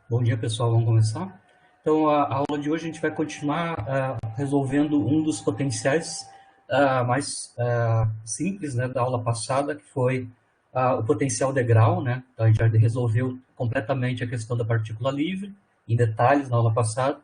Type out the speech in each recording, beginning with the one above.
Bom dia, pessoal. Vamos começar? Então, a aula de hoje a gente vai continuar resolvendo um dos potenciais mais simples, né, da aula passada, que foi o potencial degrau, né? Então, a gente já resolveu completamente a questão da partícula livre, em detalhes, na aula passada.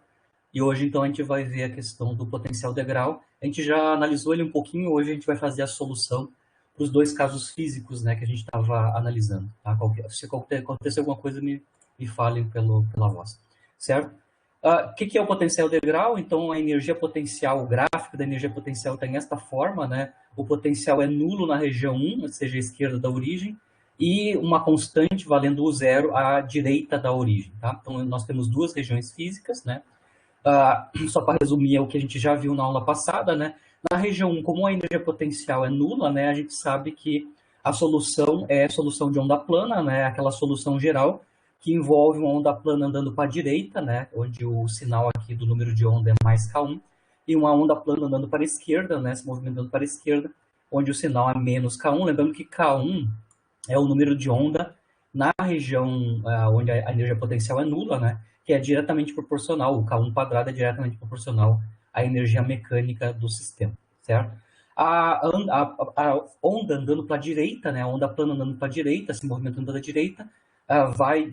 E hoje, então, a gente vai ver a questão do potencial degrau. A gente já analisou ele um pouquinho, hoje a gente vai fazer a solução para os dois casos físicos, né, que a gente estava analisando. Tá? Se acontecer alguma coisa, me falem pela voz. Certo? O que é o potencial degrau? Então, a energia potencial, o gráfico da energia potencial tem esta forma, né? O potencial é nulo na região 1, ou seja, a esquerda da origem, e uma constante valendo o zero à direita da origem. Tá? Então, nós temos duas regiões físicas, né? Só para resumir, é o que a gente já viu na aula passada, né? Na região 1, como a energia potencial é nula, né, a gente sabe que a solução é a solução de onda plana, né, aquela solução geral que envolve uma onda plana andando para a direita, né, onde o sinal aqui do número de onda é mais K1, e uma onda plana andando para a esquerda, né, se movimentando para a esquerda, onde o sinal é menos K1. Lembrando que K1 é o número de onda na região onde a energia potencial é nula, né, que é diretamente proporcional, o K1 quadrado é diretamente proporcional à energia mecânica do sistema, certo? A onda andando para a direita, né, a onda plana andando para a direita, se movimentando para a direita, vai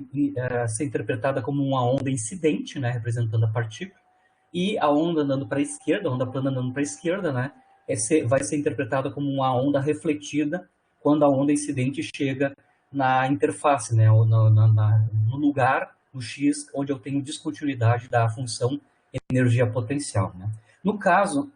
ser interpretada como uma onda incidente, né, representando a partícula, e a onda andando para a esquerda, a onda plana andando para a esquerda, né, vai ser interpretada como uma onda refletida quando a onda incidente chega na interface, né, ou no lugar, no X, onde eu tenho descontinuidade da função energia potencial. Né. No caso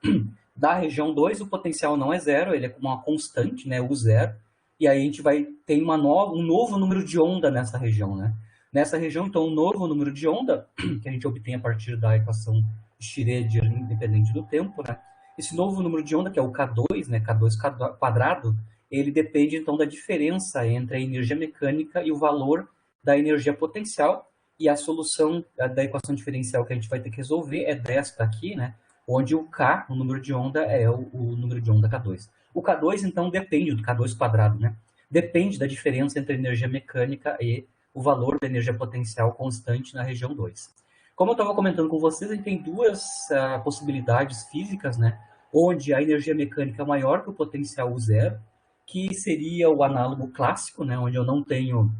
da região 2, o potencial não é zero, ele é uma constante, né, U0, e aí a gente vai ter um novo número de onda nessa região. Né. Nessa região, então, um novo número de onda, que a gente obtém a partir da equação de Schrödinger independente do tempo, né, esse novo número de onda, que é o K2, né, K2 quadrado, ele depende, então, da diferença entre a energia mecânica e o valor da energia potencial, e a solução da equação diferencial que a gente vai ter que resolver é desta aqui, né, onde o K, o número de onda, é o número de onda K2. O K2, então, depende do K2 quadrado, né? Depende da diferença entre a energia mecânica e o valor da energia potencial constante na região 2. Como eu estava comentando com vocês, a gente tem duas possibilidades físicas, né? Onde a energia mecânica é maior que o potencial U0, que seria o análogo clássico, né? Onde eu não tenho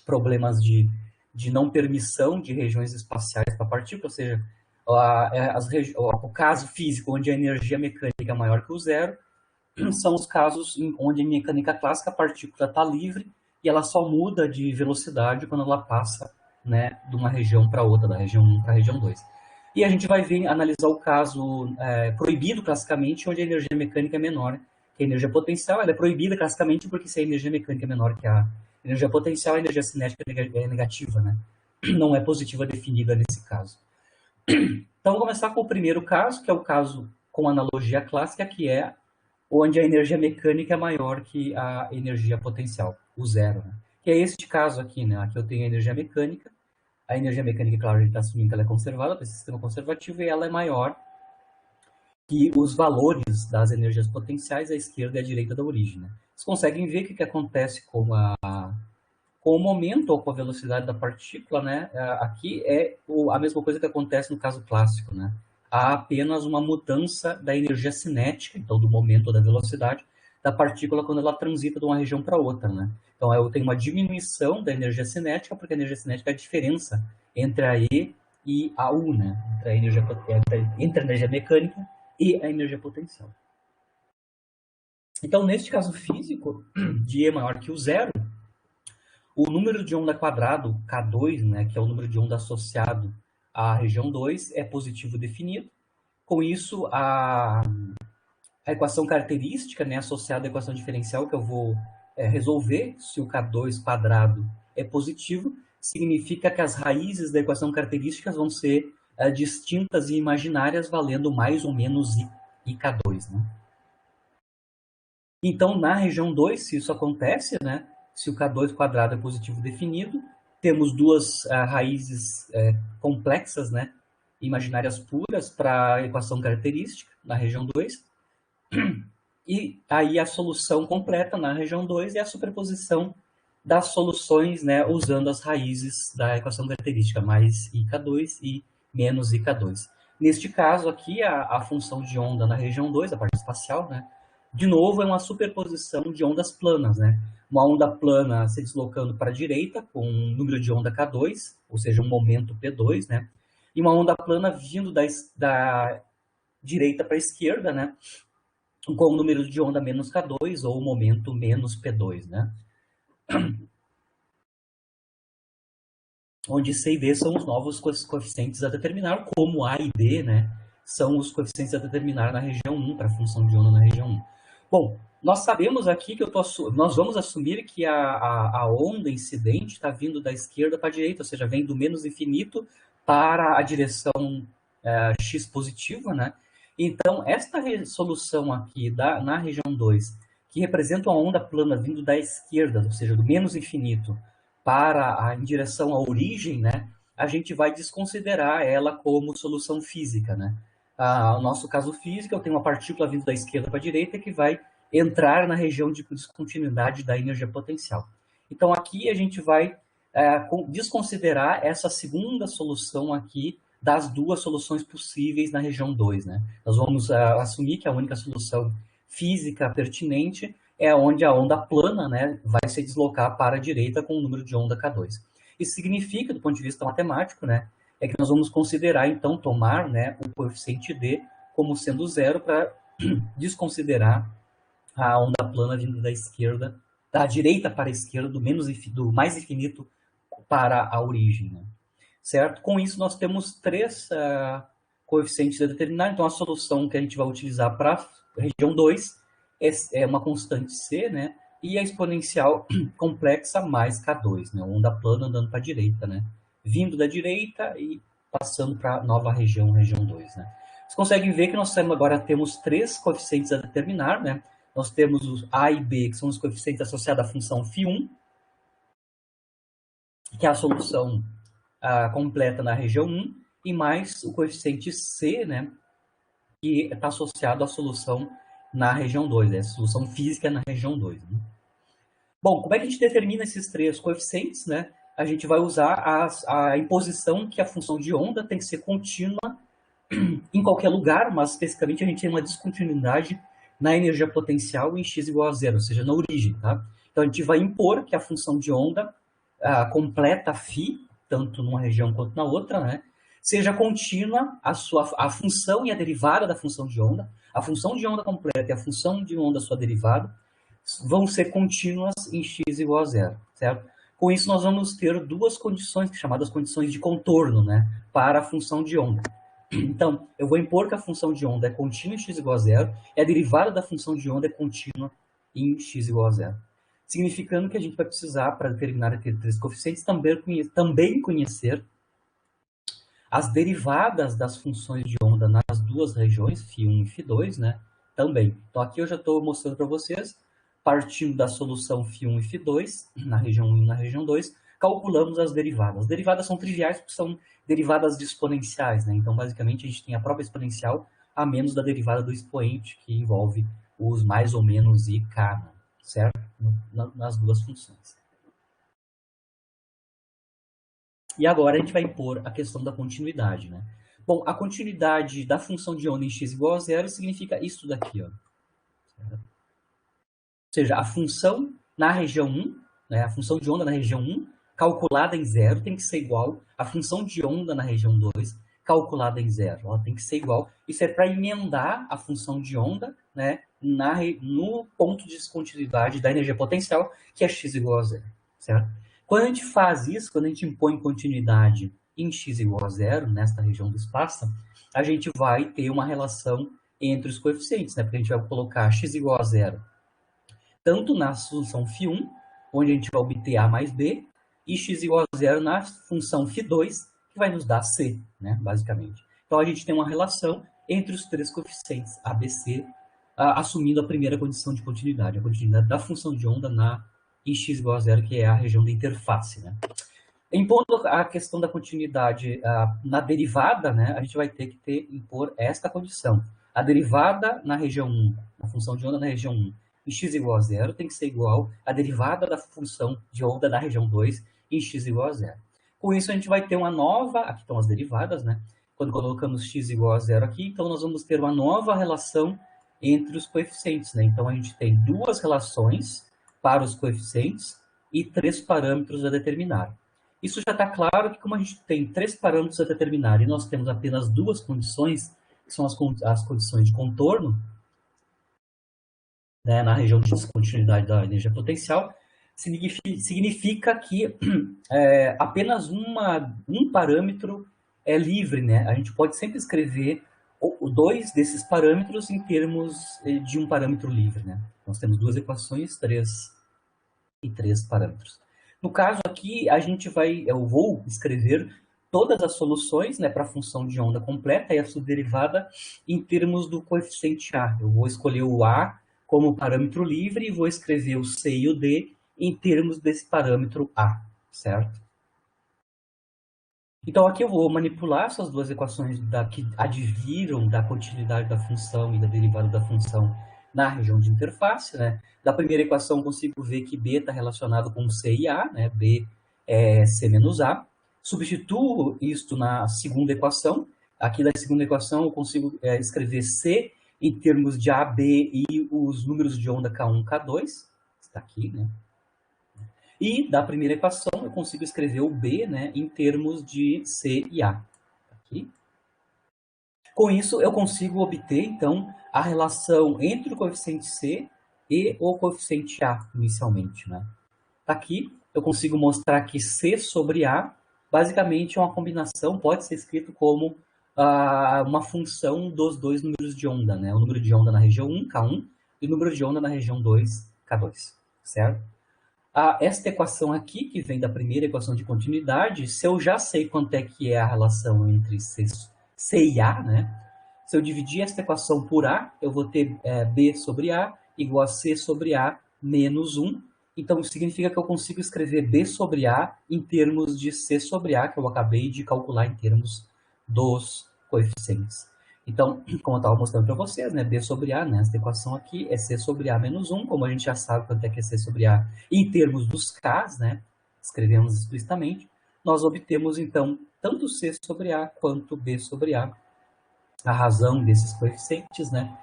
problemas de não permissão de regiões espaciais para a partícula, ou seja, o caso físico onde a energia mecânica é maior que o zero, são os casos onde em mecânica clássica a partícula está livre e ela só muda de velocidade quando ela passa, né, de uma região para outra, da região 1 para a região 2. E a gente vai analisar o caso proibido classicamente, onde a energia mecânica é menor que a energia potencial. Ela é proibida classicamente porque se a energia mecânica é menor que a energia potencial, a energia cinética é negativa, né? Não é positiva definida nesse caso. Então, vou começar com o primeiro caso, que é o caso com analogia clássica, que é onde a energia mecânica é maior que a energia potencial, o zero. Né? Que é este caso aqui, né? Aqui eu tenho a energia mecânica, claro, a gente está assumindo que ela é conservada, para esse sistema conservativo, e ela é maior que os valores das energias potenciais à esquerda e à direita da origem. Né? Vocês conseguem ver o que acontece com o momento ou com a velocidade da partícula, né? Aqui é a mesma coisa que acontece no caso clássico, né? Há apenas uma mudança da energia cinética, então do momento ou da velocidade, da partícula quando ela transita de uma região para outra, né? Então eu tenho uma diminuição da energia cinética, porque a energia cinética é a diferença entre a E e a U, né? Entre a energia mecânica e a energia potencial. Então, neste caso físico, de E maior que o zero, o número de onda quadrado, K2, né, que é o número de onda associado à região 2, é positivo definido. Com isso, a equação característica, né, associada à equação diferencial, que eu vou resolver, se o K2 quadrado é positivo, significa que as raízes da equação característica vão ser distintas e imaginárias, valendo mais ou menos I K2. Né? Então, na região 2, se isso acontece, né, se o K2 quadrado é positivo definido, temos duas raízes complexas, né, imaginárias puras para a equação característica na região 2. E aí a solução completa na região 2 é a superposição das soluções, né, usando as raízes da equação característica, mais IK2 e menos IK2. Neste caso aqui, a função de onda na região 2, a parte espacial, né, de novo é uma superposição de ondas planas, né? Uma onda plana se deslocando para a direita, com um número de onda K2, ou seja, um momento P2, né? E uma onda plana vindo da direita para a esquerda, né? Com o número de onda menos K2, ou momento menos P2, né? Onde C e D são os novos coeficientes a determinar, como A e B, né, são os coeficientes a determinar na região 1, para a função de onda na região 1. Bom, nós sabemos aqui que nós vamos assumir que a onda incidente está vindo da esquerda para a direita, ou seja, vem do menos infinito para a direção x positiva, né? Então, esta solução aqui na região 2, que representa uma onda plana vindo da esquerda, ou seja, do menos infinito, em direção à origem, né, a gente vai desconsiderar ela como solução física, né? No nosso caso físico, eu tenho uma partícula vindo da esquerda para a direita que vai entrar na região de descontinuidade da energia potencial. Então, aqui a gente vai desconsiderar essa segunda solução aqui das duas soluções possíveis na região 2, né? Nós vamos assumir que a única solução física pertinente é onde a onda plana, né, vai se deslocar para a direita com o número de onda K2. Isso significa, do ponto de vista matemático, né, é que nós vamos considerar, então, tomar, né, o coeficiente D como sendo zero para desconsiderar a onda plana vindo da esquerda, da direita para a esquerda, do mais infinito para a origem, né? Certo? Com isso, nós temos três coeficientes a determinar. Então, a solução que a gente vai utilizar para a região 2 é uma constante C, né? E a exponencial complexa mais K2, né? Onda plana andando para a direita, né? Vindo da direita e passando para a nova região 2, né? Vocês conseguem ver que nós agora temos três coeficientes a determinar, né? Nós temos os A e B, que são os coeficientes associados à função φ1, que é a solução completa na região 1, e mais o coeficiente C, né, que está associado à solução na região 2, né, a solução física na região 2. Né? Bom, como é que a gente determina esses três coeficientes? Né? A gente vai usar a imposição que a função de onda tem que ser contínua em qualquer lugar, mas especificamente a gente tem uma descontinuidade na energia potencial em x igual a zero, ou seja, na origem. Tá? Então a gente vai impor que a função de onda completa φ, tanto numa região quanto na outra, né? Seja contínua a função e a derivada da função de onda. A função de onda completa e a função de onda sua derivada vão ser contínuas em x igual a zero, certo? Com isso, nós vamos ter duas condições, chamadas condições de contorno, né, para a função de onda. Então, eu vou impor que a função de onda é contínua em x igual a zero e a derivada da função de onda é contínua em x igual a zero. Significando que a gente vai precisar, para determinar aqueles três coeficientes, também conhecer as derivadas das funções de onda nas duas regiões, φ1 e φ2, né? Também. Então, aqui eu já estou mostrando para vocês, partindo da solução φ1 e φ2, na região 1 e na região 2, calculamos as derivadas. As derivadas são triviais porque são derivadas de exponenciais, né? Então, basicamente, a gente tem a própria exponencial a menos da derivada do expoente, que envolve os mais ou menos e k, né? Certo? Nas duas funções. E agora a gente vai impor a questão da continuidade, né? Bom, a continuidade da função de onda em x igual a zero significa isso daqui, ó. Ou seja, a função na região 1, né, a função de onda na região 1, calculada em zero, tem que ser igual à função de onda na região 2, calculada em zero. Ela tem que ser igual. Isso é para emendar a função de onda, né, no ponto de descontinuidade da energia potencial, que é x igual a zero, certo? Quando a gente faz isso, quando a gente impõe continuidade em x igual a zero, nesta região do espaço, a gente vai ter uma relação entre os coeficientes, né? Porque a gente vai colocar x igual a zero tanto na solução φ1, onde a gente vai obter a mais b, e x igual a zero na função φ2, que vai nos dar c, né? Basicamente. Então, a gente tem uma relação entre os três coeficientes a, b, c, assumindo a primeira condição de continuidade, a continuidade da função de onda em x igual a zero, que é a região da interface, né? Impondo a questão da continuidade na derivada, né, a gente vai ter que impor esta condição. A derivada na região 1, a função de onda na região 1, em x igual a zero tem que ser igual à derivada da função de onda da região 2 em x igual a zero. Com isso, a gente vai ter uma nova... Aqui estão as derivadas, né? Quando colocamos x igual a zero aqui, então nós vamos ter uma nova relação entre os coeficientes, né? Então, a gente tem duas relações para os coeficientes e 3 parâmetros a determinar. Isso já está claro que, como a gente tem 3 parâmetros a determinar e nós temos apenas duas condições, que são as condições de contorno, né, na região de descontinuidade da energia potencial, significa que apenas um parâmetro é livre, né? A gente pode sempre escrever dois desses parâmetros em termos de um parâmetro livre, né? Nós temos duas equações, três parâmetros. No caso aqui, eu vou escrever todas as soluções, né, para a função de onda completa e a sua derivada em termos do coeficiente A. Eu vou escolher o A como parâmetro livre e vou escrever o C e o D em termos desse parâmetro A, certo? Então, aqui eu vou manipular essas duas equações que adviram da continuidade da função e da derivada da função na região de interface, né? Da primeira equação, eu consigo ver que B está relacionado com C e A, né? B é C menos A. Substituo isto na segunda equação. Aqui da segunda equação, eu consigo escrever C em termos de A, B e os números de onda K1, K2. Está aqui, né? E da primeira equação, eu consigo escrever o B, né, em termos de C e A. Aqui. Com isso, eu consigo obter, então, a relação entre o coeficiente C e o coeficiente A, inicialmente. Né? Aqui, eu consigo mostrar que C sobre A, basicamente, é uma combinação, pode ser escrito como uma função dos dois números de onda. Né? O número de onda na região 1, K1, e o número de onda na região 2, K2. Certo? Esta equação aqui, que vem da primeira equação de continuidade, se eu já sei quanto é que é a relação entre C e A, né? Se eu dividir esta equação por A, eu vou ter B sobre A igual a C sobre A menos 1. Então, isso significa que eu consigo escrever B sobre A em termos de C sobre A, que eu acabei de calcular em termos dos coeficientes. Então, como eu estava mostrando para vocês, né, B sobre A, né, essa equação aqui é C sobre A menos 1, como a gente já sabe quanto é que é C sobre A em termos dos Ks, né, escrevemos explicitamente, nós obtemos, então, tanto C sobre A quanto B sobre A, a razão desses coeficientes, né,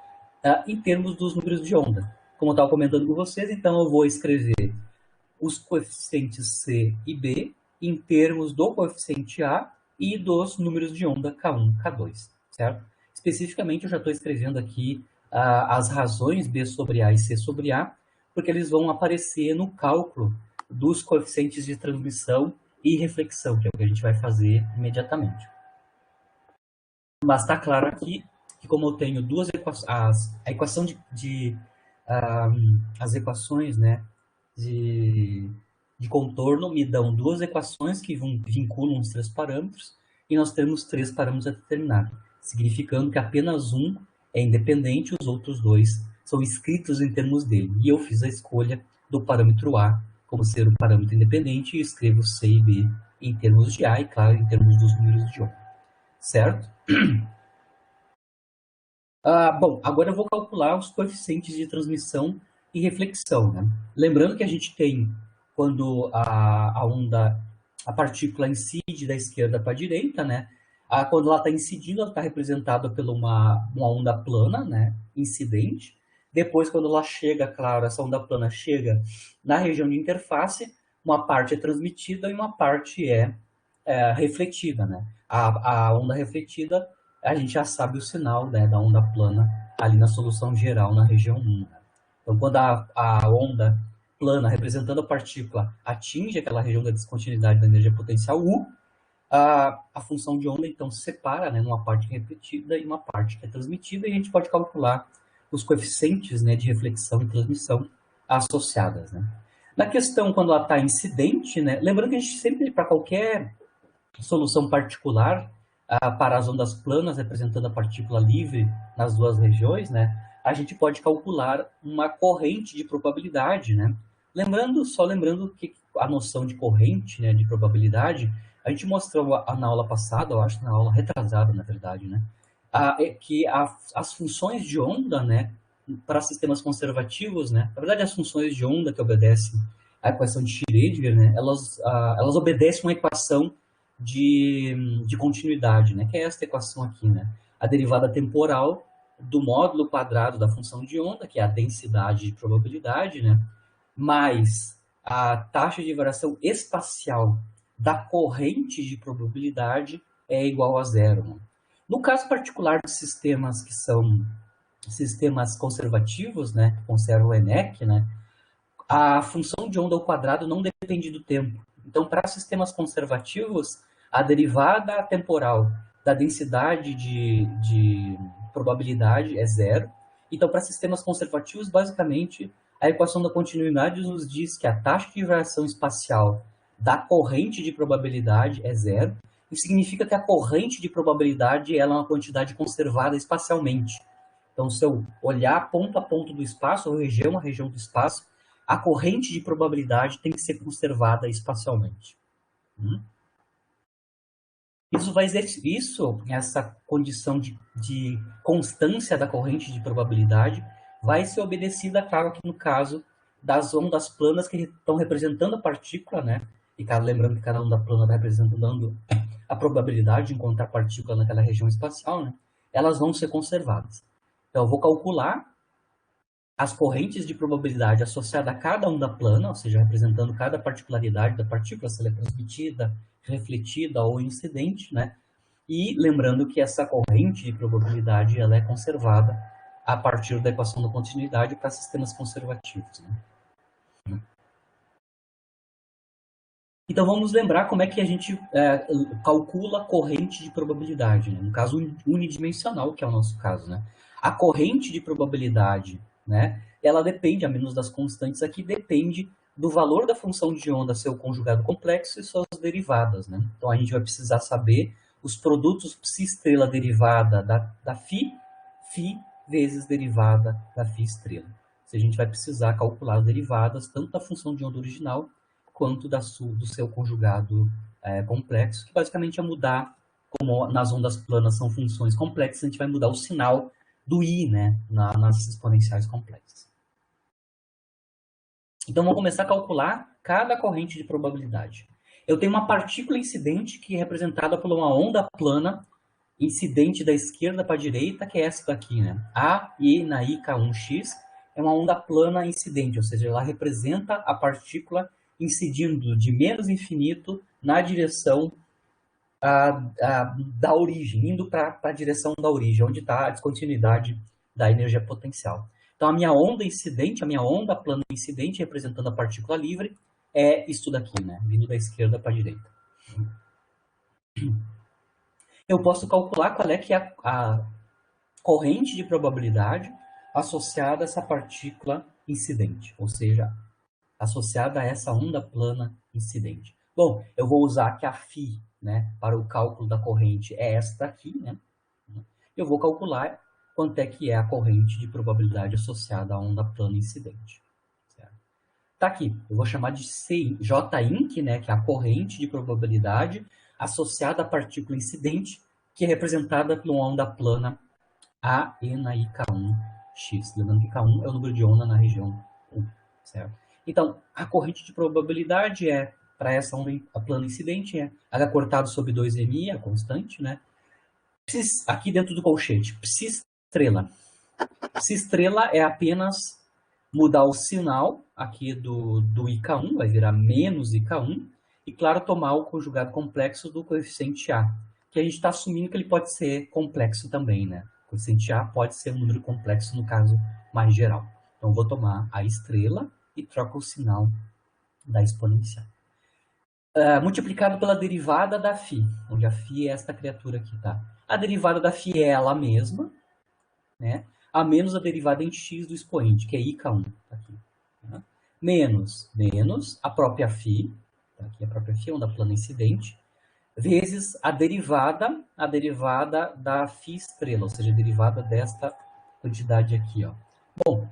em termos dos números de onda. Como eu estava comentando com vocês, então eu vou escrever os coeficientes C e B em termos do coeficiente A e dos números de onda K1, K2, certo? Especificamente, eu já estou escrevendo aqui as razões B sobre A e C sobre A, porque eles vão aparecer no cálculo dos coeficientes de transmissão e reflexão, que é o que a gente vai fazer imediatamente. Mas está claro aqui que, como eu tenho duas equações, a equação as equações, né, de contorno me dão duas equações que vinculam os três parâmetros, e nós temos três parâmetros a determinar, significando que apenas um é independente, os outros dois são escritos em termos dele. E eu fiz a escolha do parâmetro A como ser um parâmetro independente e escrevo C e B em termos de A e, claro, em termos dos números de onda. Certo? Bom, agora eu vou calcular os coeficientes de transmissão e reflexão. Né? Lembrando que a gente tem, quando a partícula incide da esquerda para a direita, né? Quando ela está incidindo, ela está representada por uma onda plana, né? Incidente. Depois, quando ela chega, claro, essa onda plana chega na região de interface, uma parte é transmitida e uma parte é refletida. Né? A onda refletida, a gente já sabe o sinal, né, da onda plana ali na solução geral na região 1. Né? Então, quando a onda plana representando a partícula atinge aquela região da descontinuidade da energia potencial U, a função de onda então se separa, né, numa parte que é refletida e uma parte que é transmitida, e a gente pode calcular os coeficientes, né, de reflexão e transmissão associadas. Né? Na questão, quando ela está incidente, né, lembrando que a gente sempre, para qualquer solução particular, para as ondas planas representando a partícula livre nas duas regiões, né, a gente pode calcular uma corrente de probabilidade, né? Só lembrando que a noção de corrente, né, de probabilidade, a gente mostrou na aula passada, eu acho, na aula retrasada, na verdade, né? Que as funções de onda, né, para sistemas conservativos, né? Na verdade, as funções de onda que obedecem à equação de Schrödinger, né? Elas obedecem uma equação de continuidade, né? Que é esta equação aqui, né? A derivada temporal do módulo quadrado da função de onda, que é a densidade de probabilidade, né? Mais a taxa de variação espacial da corrente de probabilidade é igual a zero, né? No caso particular de sistemas que são sistemas conservativos, né, que conservam o ENEC, né, a função de onda ao quadrado não depende do tempo. Então, para sistemas conservativos, a derivada temporal da densidade de probabilidade é zero. Então, para sistemas conservativos, basicamente, a equação da continuidade nos diz que a taxa de variação espacial da corrente de probabilidade é zero. Isso significa que a corrente de probabilidade ela é uma quantidade conservada espacialmente. Então, se eu olhar ponto a ponto do espaço, ou região a região do espaço, a corrente de probabilidade tem que ser conservada espacialmente. Essa condição de constância da corrente de probabilidade, vai ser obedecida, claro, aqui no caso das ondas planas que estão representando a partícula, né? E lembrando que cada onda plana está representando a probabilidade de encontrar a partícula naquela região espacial, né? Elas vão ser conservadas. Então, eu vou calcular as correntes de probabilidade associadas a cada onda plana, ou seja, representando cada particularidade da partícula, se ela é transmitida, refletida ou incidente, né? E lembrando que essa corrente de probabilidade ela é conservada a partir da equação da continuidade para sistemas conservativos, né? Então vamos lembrar como é que a gente calcula a corrente de probabilidade, né? No caso unidimensional, que é o nosso caso, né? A corrente de probabilidade, né? Ela depende, a menos das constantes aqui, depende do valor da função de onda, seu conjugado complexo e suas derivadas, né? Então a gente vai precisar saber os produtos psi-estrela derivada da φ vezes derivada da φ estrela. A gente vai precisar calcular as derivadas tanto da função de onda original quanto do seu conjugado complexo, que basicamente é mudar, como nas ondas planas são funções complexas, a gente vai mudar o sinal do i, né, nas exponenciais complexas. Então, vamos começar a calcular cada corrente de probabilidade. Eu tenho uma partícula incidente que é representada por uma onda plana incidente da esquerda para a direita, que é essa daqui, né? A e na IK1x é uma onda plana incidente, ou seja, ela representa a partícula incidindo de menos infinito na direção da origem, indo para a direção da origem, onde está a descontinuidade da energia potencial. Então, a minha onda incidente, a minha onda plana incidente, representando a partícula livre, é isso daqui, né? Vindo da esquerda para a direita. Eu posso calcular qual é que é a corrente de probabilidade associada a essa partícula incidente, ou seja, associada a essa onda plana incidente. Bom, eu vou usar aqui a φ, né, para o cálculo da corrente é esta aqui, né? Eu vou calcular quanto é que é a corrente de probabilidade associada à onda plana incidente. Certo? Tá aqui, eu vou chamar de J-inc, né, que é a corrente de probabilidade associada à partícula incidente, que é representada por uma onda plana A e na IK1x. Lembrando que K1 é o número de onda na região 1, certo? Então, a corrente de probabilidade para essa onda plana incidente, H cortado sobre 2mi, a constante, né? Aqui dentro do colchete, psi-estrela. Psi-estrela é apenas mudar o sinal aqui do IK1, vai virar menos IK1, e, claro, tomar o conjugado complexo do coeficiente A, que a gente está assumindo que ele pode ser complexo também, né? O coeficiente A pode ser um número complexo no caso mais geral. Então, vou tomar a estrela e troco o sinal da exponencial. Multiplicado pela derivada da φ, onde a φ é esta criatura aqui, tá? A derivada da φ é ela mesma, né? A menos a derivada em x do expoente, que é IK1, tá aqui. Tá? Menos a própria φ, tá aqui a própria φ, onda plana incidente, vezes a derivada da φ estrela, ou seja, a derivada desta quantidade aqui, ó. Bom,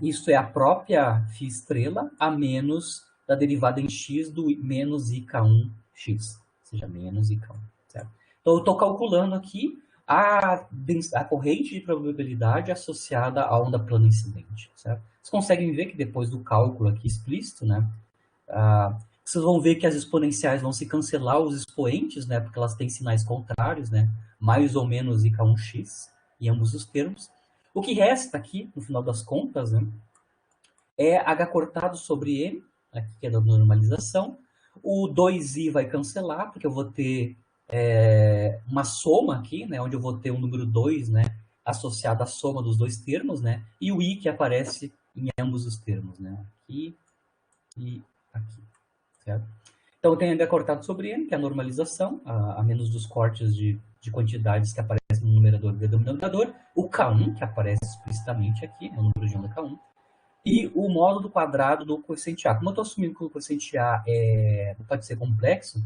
isso é a própria φ estrela a menos da derivada em x do menos IK1x, ou seja, menos IK1, certo? Então, eu estou calculando aqui a corrente de probabilidade associada à onda plana incidente, certo? Vocês conseguem ver que depois do cálculo aqui explícito, né, vocês vão ver que as exponenciais vão se cancelar os expoentes, né, porque elas têm sinais contrários, né, mais ou menos IK1x em ambos os termos. O que resta aqui, no final das contas, né, é H cortado sobre M, aqui que é da normalização. O 2i vai cancelar, porque eu vou ter uma soma aqui, né, onde eu vou ter o número 2, né, associado à soma dos dois termos, né, e o i que aparece em ambos os termos, né, aqui e aqui, certo? Então, eu tenho H cortado sobre M, que é a normalização, a menos dos cortes de quantidades que aparecem no numerador e denominador, o K1, que aparece explicitamente aqui, é o número de onda K1, e o módulo quadrado do coeficiente A. Como eu estou assumindo que o coeficiente A pode ser complexo,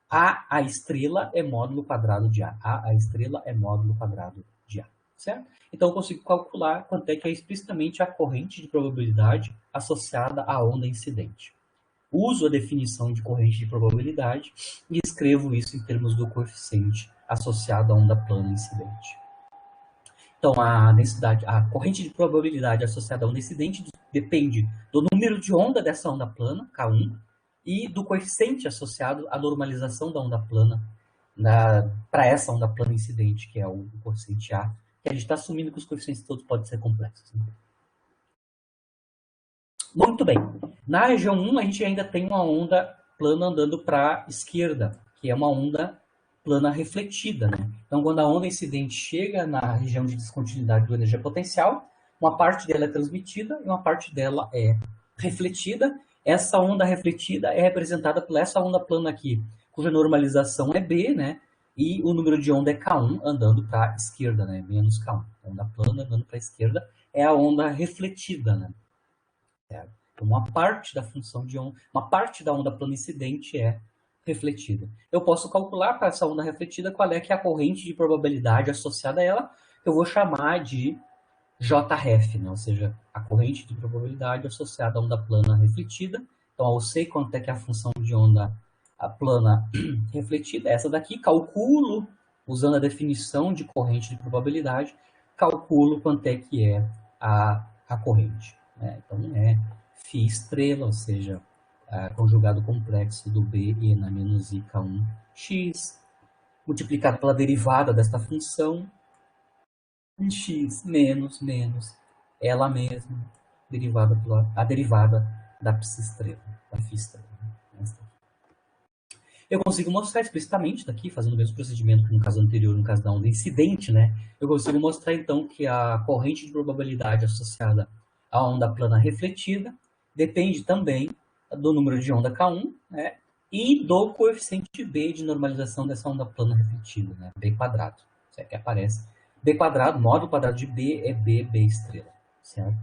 a estrela é módulo quadrado de A. A estrela é módulo quadrado de A, certo? Então, eu consigo calcular quanto é que é explicitamente a corrente de probabilidade associada à onda incidente. Uso a definição de corrente de probabilidade e escrevo isso em termos do coeficiente associado à onda plana incidente. Então, a corrente de probabilidade associada à onda incidente depende do número de onda dessa onda plana, K1, e do coeficiente associado à normalização da onda plana para essa onda plana incidente, que é o coeficiente A, que a gente está assumindo que os coeficientes todos podem ser complexos. Né? Muito bem. Na região 1, a gente ainda tem uma onda plana andando para a esquerda, que é uma onda plana refletida. Né? Então, quando a onda incidente chega na região de descontinuidade do energia potencial, uma parte dela é transmitida e uma parte dela é refletida. Essa onda refletida é representada por essa onda plana aqui, cuja normalização é B, né? E o número de onda é K1 andando para a esquerda, né? Menos K1. A onda plana andando para a esquerda é a onda refletida, né? Então, uma parte da função de onda, uma parte da onda plana incidente é refletida. Eu posso calcular para essa onda refletida qual é que é a corrente de probabilidade associada a ela, que eu vou chamar de JREF, né? Ou seja, a corrente de probabilidade associada à onda plana refletida. Então, eu sei quanto é que é a função de onda plana refletida, essa daqui, calculo, usando a definição de corrente de probabilidade, calculo quanto é que é a corrente. Né? Então, é φ estrela, ou seja, conjugado complexo do B e na menos I K1x, multiplicado pela derivada desta função, x menos ela mesma, a derivada da psi estrela, da φ estrela. Eu consigo mostrar explicitamente daqui, fazendo o mesmo procedimento que no caso anterior, no caso da onda incidente, né? Eu consigo mostrar então que a corrente de probabilidade associada à onda plana refletida depende também do número de onda K1, né? E do coeficiente B de normalização dessa onda plana refletida, né? B quadrado, certo? Que aparece. B quadrado, módulo quadrado de B é B estrela, certo?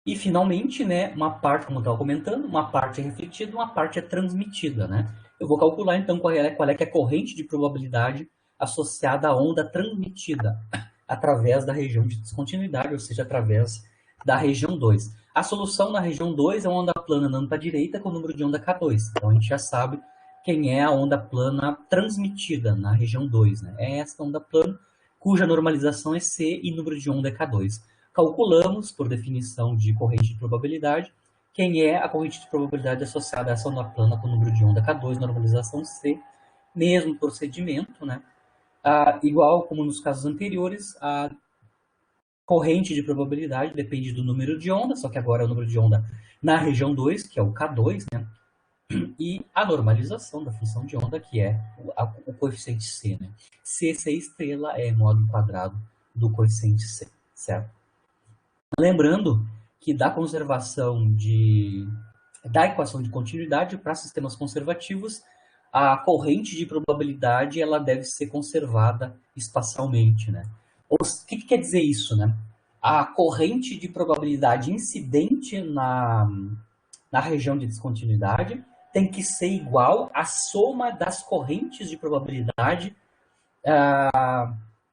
E, finalmente, né, uma parte, como eu estava comentando, uma parte é refletida, uma parte é transmitida. Né? Eu vou calcular, então, qual é que é a corrente de probabilidade associada à onda transmitida através da região de descontinuidade, ou seja, através da região 2. A solução na região 2 é uma onda plana andando para a direita com o número de onda K2. Então, a gente já sabe quem é a onda plana transmitida na região 2. Né? É essa onda plana cuja normalização é C e número de onda é K2. Calculamos, por definição de corrente de probabilidade, quem é a corrente de probabilidade associada a essa onda plana com o número de onda K2, normalização C, mesmo procedimento, né? Igual como nos casos anteriores, a corrente de probabilidade depende do número de onda, só que agora é o número de onda na região 2, que é o K2, né? E a normalização da função de onda, que é o coeficiente C, né? C estrela é módulo quadrado do coeficiente C, certo? Lembrando que da conservação da equação de continuidade para sistemas conservativos, a corrente de probabilidade ela deve ser conservada espacialmente. Né? O que quer dizer isso? Né? A corrente de probabilidade incidente na região de descontinuidade tem que ser igual à soma das correntes de probabilidade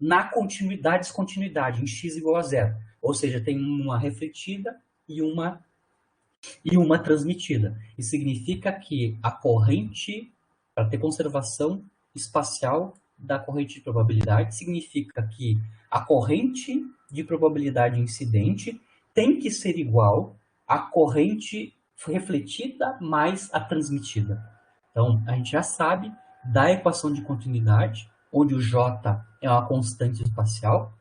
na continuidade e descontinuidade, em x igual a zero. Ou seja, tem uma refletida e uma e uma transmitida. Isso significa que a corrente, para ter conservação espacial da corrente de probabilidade, significa que a corrente de probabilidade incidente tem que ser igual à corrente refletida mais a transmitida. Então, a gente já sabe da equação de continuidade, onde o J é uma constante espacial,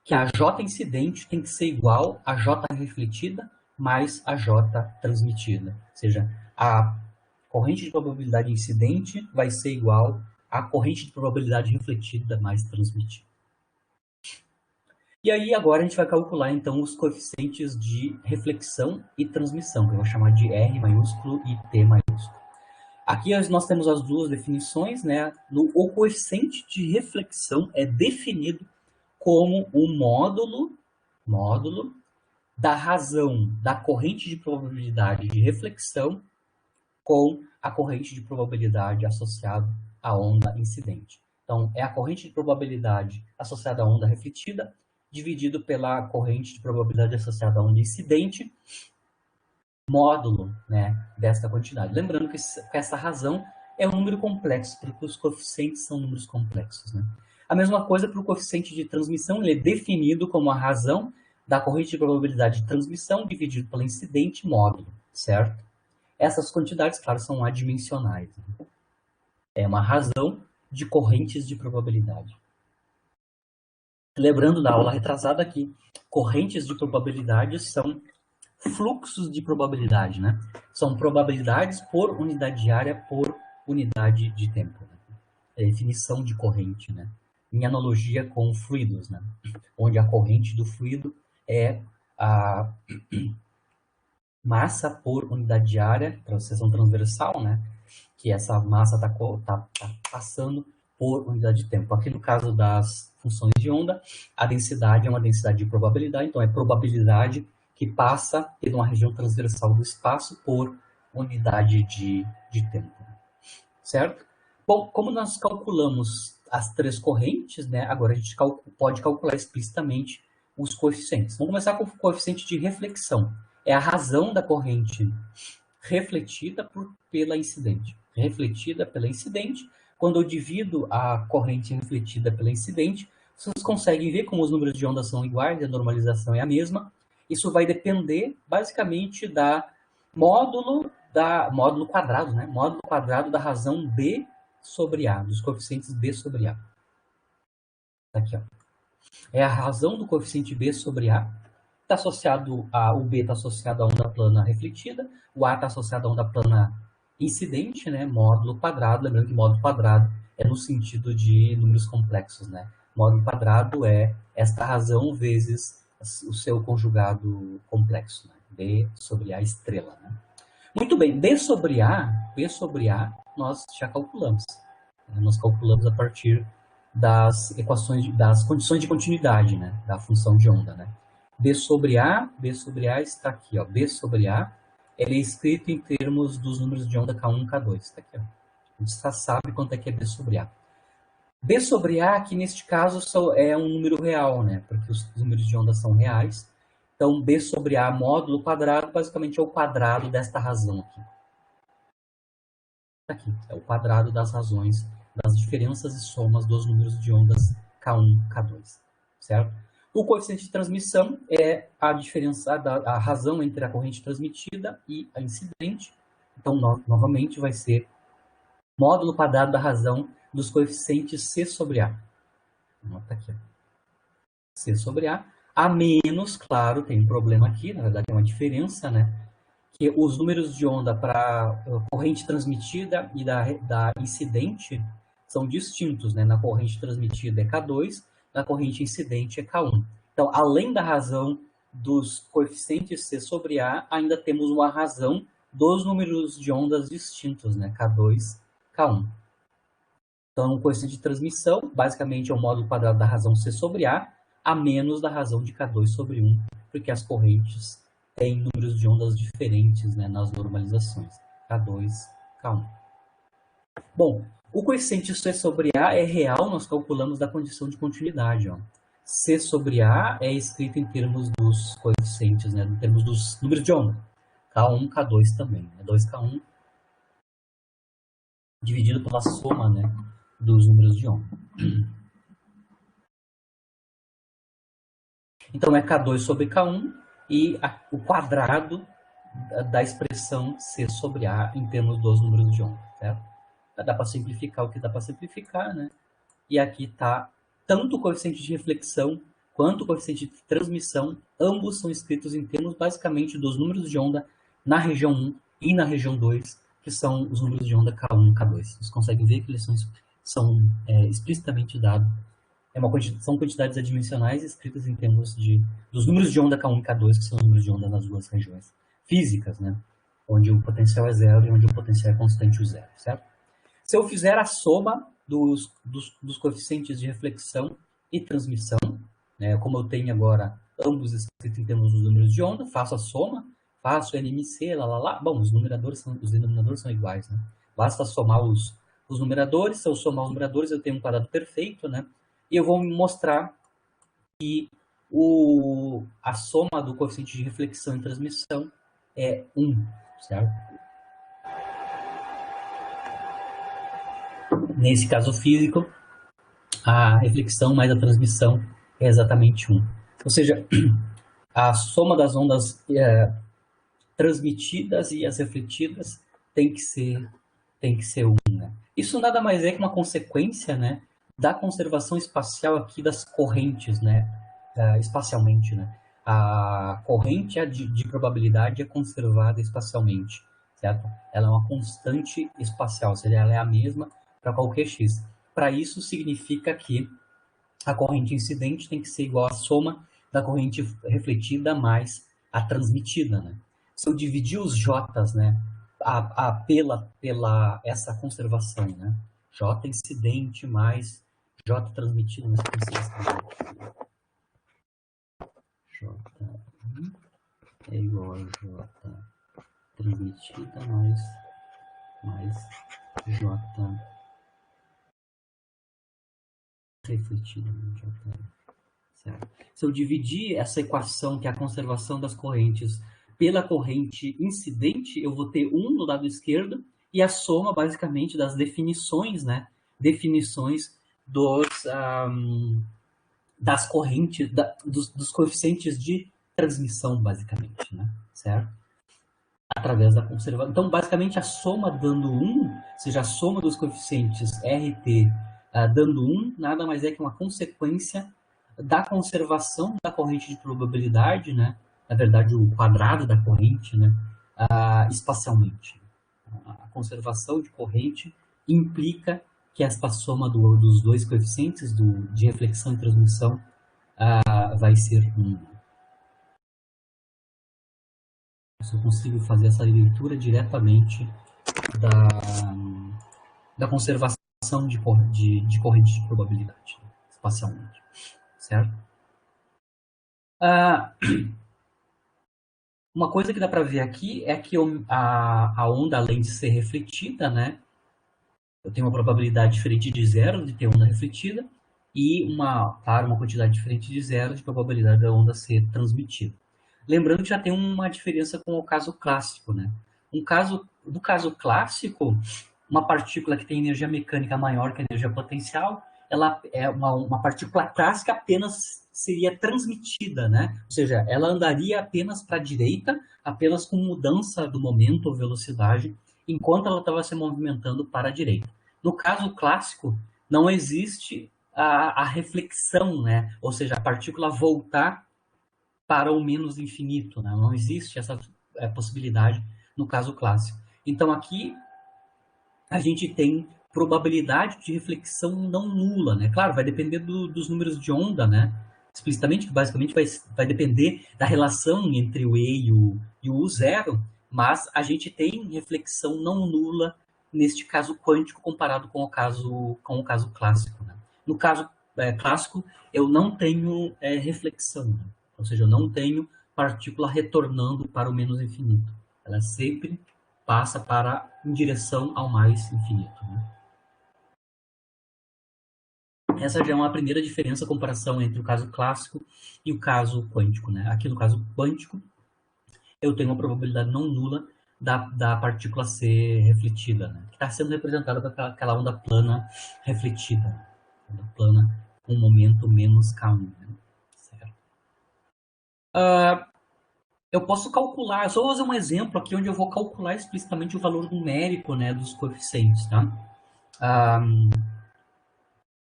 que a J incidente tem que ser igual a J refletida mais a J transmitida. Ou seja, a corrente de probabilidade incidente vai ser igual à corrente de probabilidade refletida mais transmitida. E aí agora a gente vai calcular então os coeficientes de reflexão e transmissão, que eu vou chamar de R maiúsculo e T maiúsculo. Aqui nós temos as duas definições, né? O coeficiente de reflexão é definido como o módulo da razão da corrente de probabilidade de reflexão com a corrente de probabilidade associada à onda incidente. Então, é a corrente de probabilidade associada à onda refletida dividido pela corrente de probabilidade associada à onda incidente, módulo, né, desta quantidade. Lembrando que essa razão é um número complexo, porque os coeficientes são números complexos, né? A mesma coisa para o coeficiente de transmissão, ele é definido como a razão da corrente de probabilidade de transmissão dividido pelo incidente módulo, certo? Essas quantidades, claro, são adimensionais. Né? É uma razão de correntes de probabilidade. Lembrando da aula retrasada aqui, correntes de probabilidade são fluxos de probabilidade, né? São probabilidades por unidade de área por unidade de tempo. Né? É a definição de corrente, né? Em analogia com fluidos, né? Onde a corrente do fluido é a massa por unidade de área, para a seção transversal, né? Que essa massa está passando por unidade de tempo. Aqui no caso das funções de onda, a densidade é uma densidade de probabilidade, então é probabilidade que passa por uma região transversal do espaço por unidade de tempo. Certo? Bom, como nós calculamos as três correntes, né, agora a gente pode calcular explicitamente os coeficientes. Vamos começar com o coeficiente de reflexão. É a razão da corrente refletida pela incidente. Refletida pela incidente. Quando eu divido a corrente refletida pela incidente, vocês conseguem ver como os números de onda são iguais, a normalização é a mesma. Isso vai depender, basicamente, da módulo quadrado, né? Módulo quadrado da razão B sobre A, dos coeficientes B sobre A. Aqui, ó. É a razão do coeficiente B sobre A. Tá associado o B está associado à onda plana refletida, o A está associado à onda plana incidente, né? Módulo quadrado, lembrando que módulo quadrado é no sentido de números complexos, né? Módulo quadrado é esta razão vezes o seu conjugado complexo, né? B sobre A estrela, né? Muito bem, B sobre A, nós já calculamos. Nós calculamos a partir das equações, das condições de continuidade, né? Da função de onda, né? B sobre A está aqui, ó. B sobre A, ele é escrito em termos dos números de onda K1 e K2, está aqui, ó. A gente já sabe quanto é que é B sobre A. B sobre A, aqui neste caso, é um número real, né? Porque os números de onda são reais. Então, B sobre A módulo quadrado, basicamente é o quadrado desta razão aqui. Aqui, é o quadrado das razões, das diferenças e somas dos números de ondas K1 e K2, certo? O coeficiente de transmissão é a diferença, a razão entre a corrente transmitida e a incidente. Então, novamente, vai ser módulo quadrado da razão dos coeficientes C sobre A. Nota aqui, ó. C sobre A. A menos, claro, tem um problema aqui, na verdade é uma diferença, né? Que os números de onda para corrente transmitida e da incidente são distintos, né? Na corrente transmitida é K2, na corrente incidente é K1. Então, além da razão dos coeficientes C sobre A, ainda temos uma razão dos números de ondas distintos, né? K2, K1. Então, o coeficiente de transmissão, basicamente, é o módulo quadrado da razão C sobre A menos da razão de K2 sobre 1, porque as correntes têm números de ondas diferentes, né, nas normalizações. K2, K1. Bom, o coeficiente C sobre A é real, nós calculamos da condição de continuidade. Ó. C sobre A é escrito em termos dos coeficientes, né? Em termos dos números de onda. K1, K2 também. Né? 2K1 dividido pela soma, né, dos números de onda. Então é K2 sobre K1 e o quadrado da expressão C sobre A em termos dos números de onda. Certo? Dá para simplificar o que dá para simplificar, né? E aqui está tanto o coeficiente de reflexão quanto o coeficiente de transmissão, ambos são escritos em termos basicamente dos números de onda na região 1 e na região 2, que são os números de onda K1 e K2. Vocês conseguem ver que eles são explicitamente dados. São quantidades adimensionais escritas em termos dos números de onda K1 e K2, que são os números de onda nas duas regiões físicas, né? Onde o potencial é zero e onde o potencial é constante o zero, certo? Se eu fizer a soma dos coeficientes de reflexão e transmissão, né, como eu tenho agora ambos escritos em termos dos números de onda, faço a soma, faço NMC, lá. Bom, os denominadores são iguais, né? Basta somar os numeradores. Se eu somar os numeradores, eu tenho um quadrado perfeito, né? E eu vou mostrar que a soma do coeficiente de reflexão e transmissão é 1, certo? Nesse caso físico, a reflexão mais a transmissão é exatamente 1. Ou seja, a soma das ondas transmitidas e as refletidas tem que ser 1. Né? Isso nada mais é que uma consequência, né, da conservação espacial aqui das correntes, né, espacialmente. Né? A corrente de probabilidade é conservada espacialmente, certo? Ela é uma constante espacial, ou seja, ela é a mesma para qualquer x. Para isso, significa que a corrente incidente tem que ser igual à soma da corrente refletida mais a transmitida. Né? Se eu dividir os J's, né, pela essa conservação, né, J incidente mais J transmitido, mas J é igual a J transmitida mais J refletida. Certo? Se eu dividir essa equação, que é a conservação das correntes, pela corrente incidente, eu vou ter 1 no lado esquerdo e a soma, basicamente, das definições, né? Definições das correntes, dos coeficientes de transmissão, basicamente, né? Certo? Através da conservação. Então, basicamente, a soma dando 1, ou seja, a soma dos coeficientes RT dando 1, nada mais é que uma consequência da conservação da corrente de probabilidade, né? Na verdade, o quadrado da corrente, né? Espacialmente. A conservação de corrente implica que esta soma dos dois coeficientes de reflexão e transmissão vai ser 1. Eu consigo fazer essa leitura diretamente da conservação de corrente de probabilidade, né? Espacialmente, certo? Uma coisa que dá para ver aqui é que a onda, além de ser refletida, né, eu tenho uma probabilidade diferente de zero de ter onda refletida e uma quantidade diferente de zero de probabilidade da onda ser transmitida. Lembrando que já tem uma diferença com o caso clássico, né? No caso clássico, uma partícula que tem energia mecânica maior que a energia potencial, ela é uma partícula clássica, apenas seria transmitida, né? Ou seja, ela andaria apenas para a direita, apenas com mudança do momento ou velocidade, enquanto ela estava se movimentando para a direita. No caso clássico, não existe a reflexão, né? Ou seja, a partícula voltar para o menos infinito, né? Não existe essa possibilidade no caso clássico. Então, aqui a gente tem probabilidade de reflexão não nula, né? Claro, vai depender dos números de onda, né? Explicitamente, que basicamente vai depender da relação entre o E e o U0, mas a gente tem reflexão não nula neste caso quântico comparado com o caso clássico. Né? No caso clássico, eu não tenho reflexão, né? Ou seja, eu não tenho partícula retornando para o menos infinito. Ela sempre passa em direção ao mais infinito. Né? Essa já é uma primeira diferença, comparação entre o caso clássico e o caso quântico, né? Aqui no caso quântico, eu tenho uma probabilidade não nula da partícula ser refletida, né? Que está sendo representada por aquela onda plana refletida. Onda plana com momento menos K1. Né? Certo? Eu posso calcular, só vou fazer um exemplo aqui onde eu vou calcular explicitamente o valor numérico, né, dos coeficientes, tá?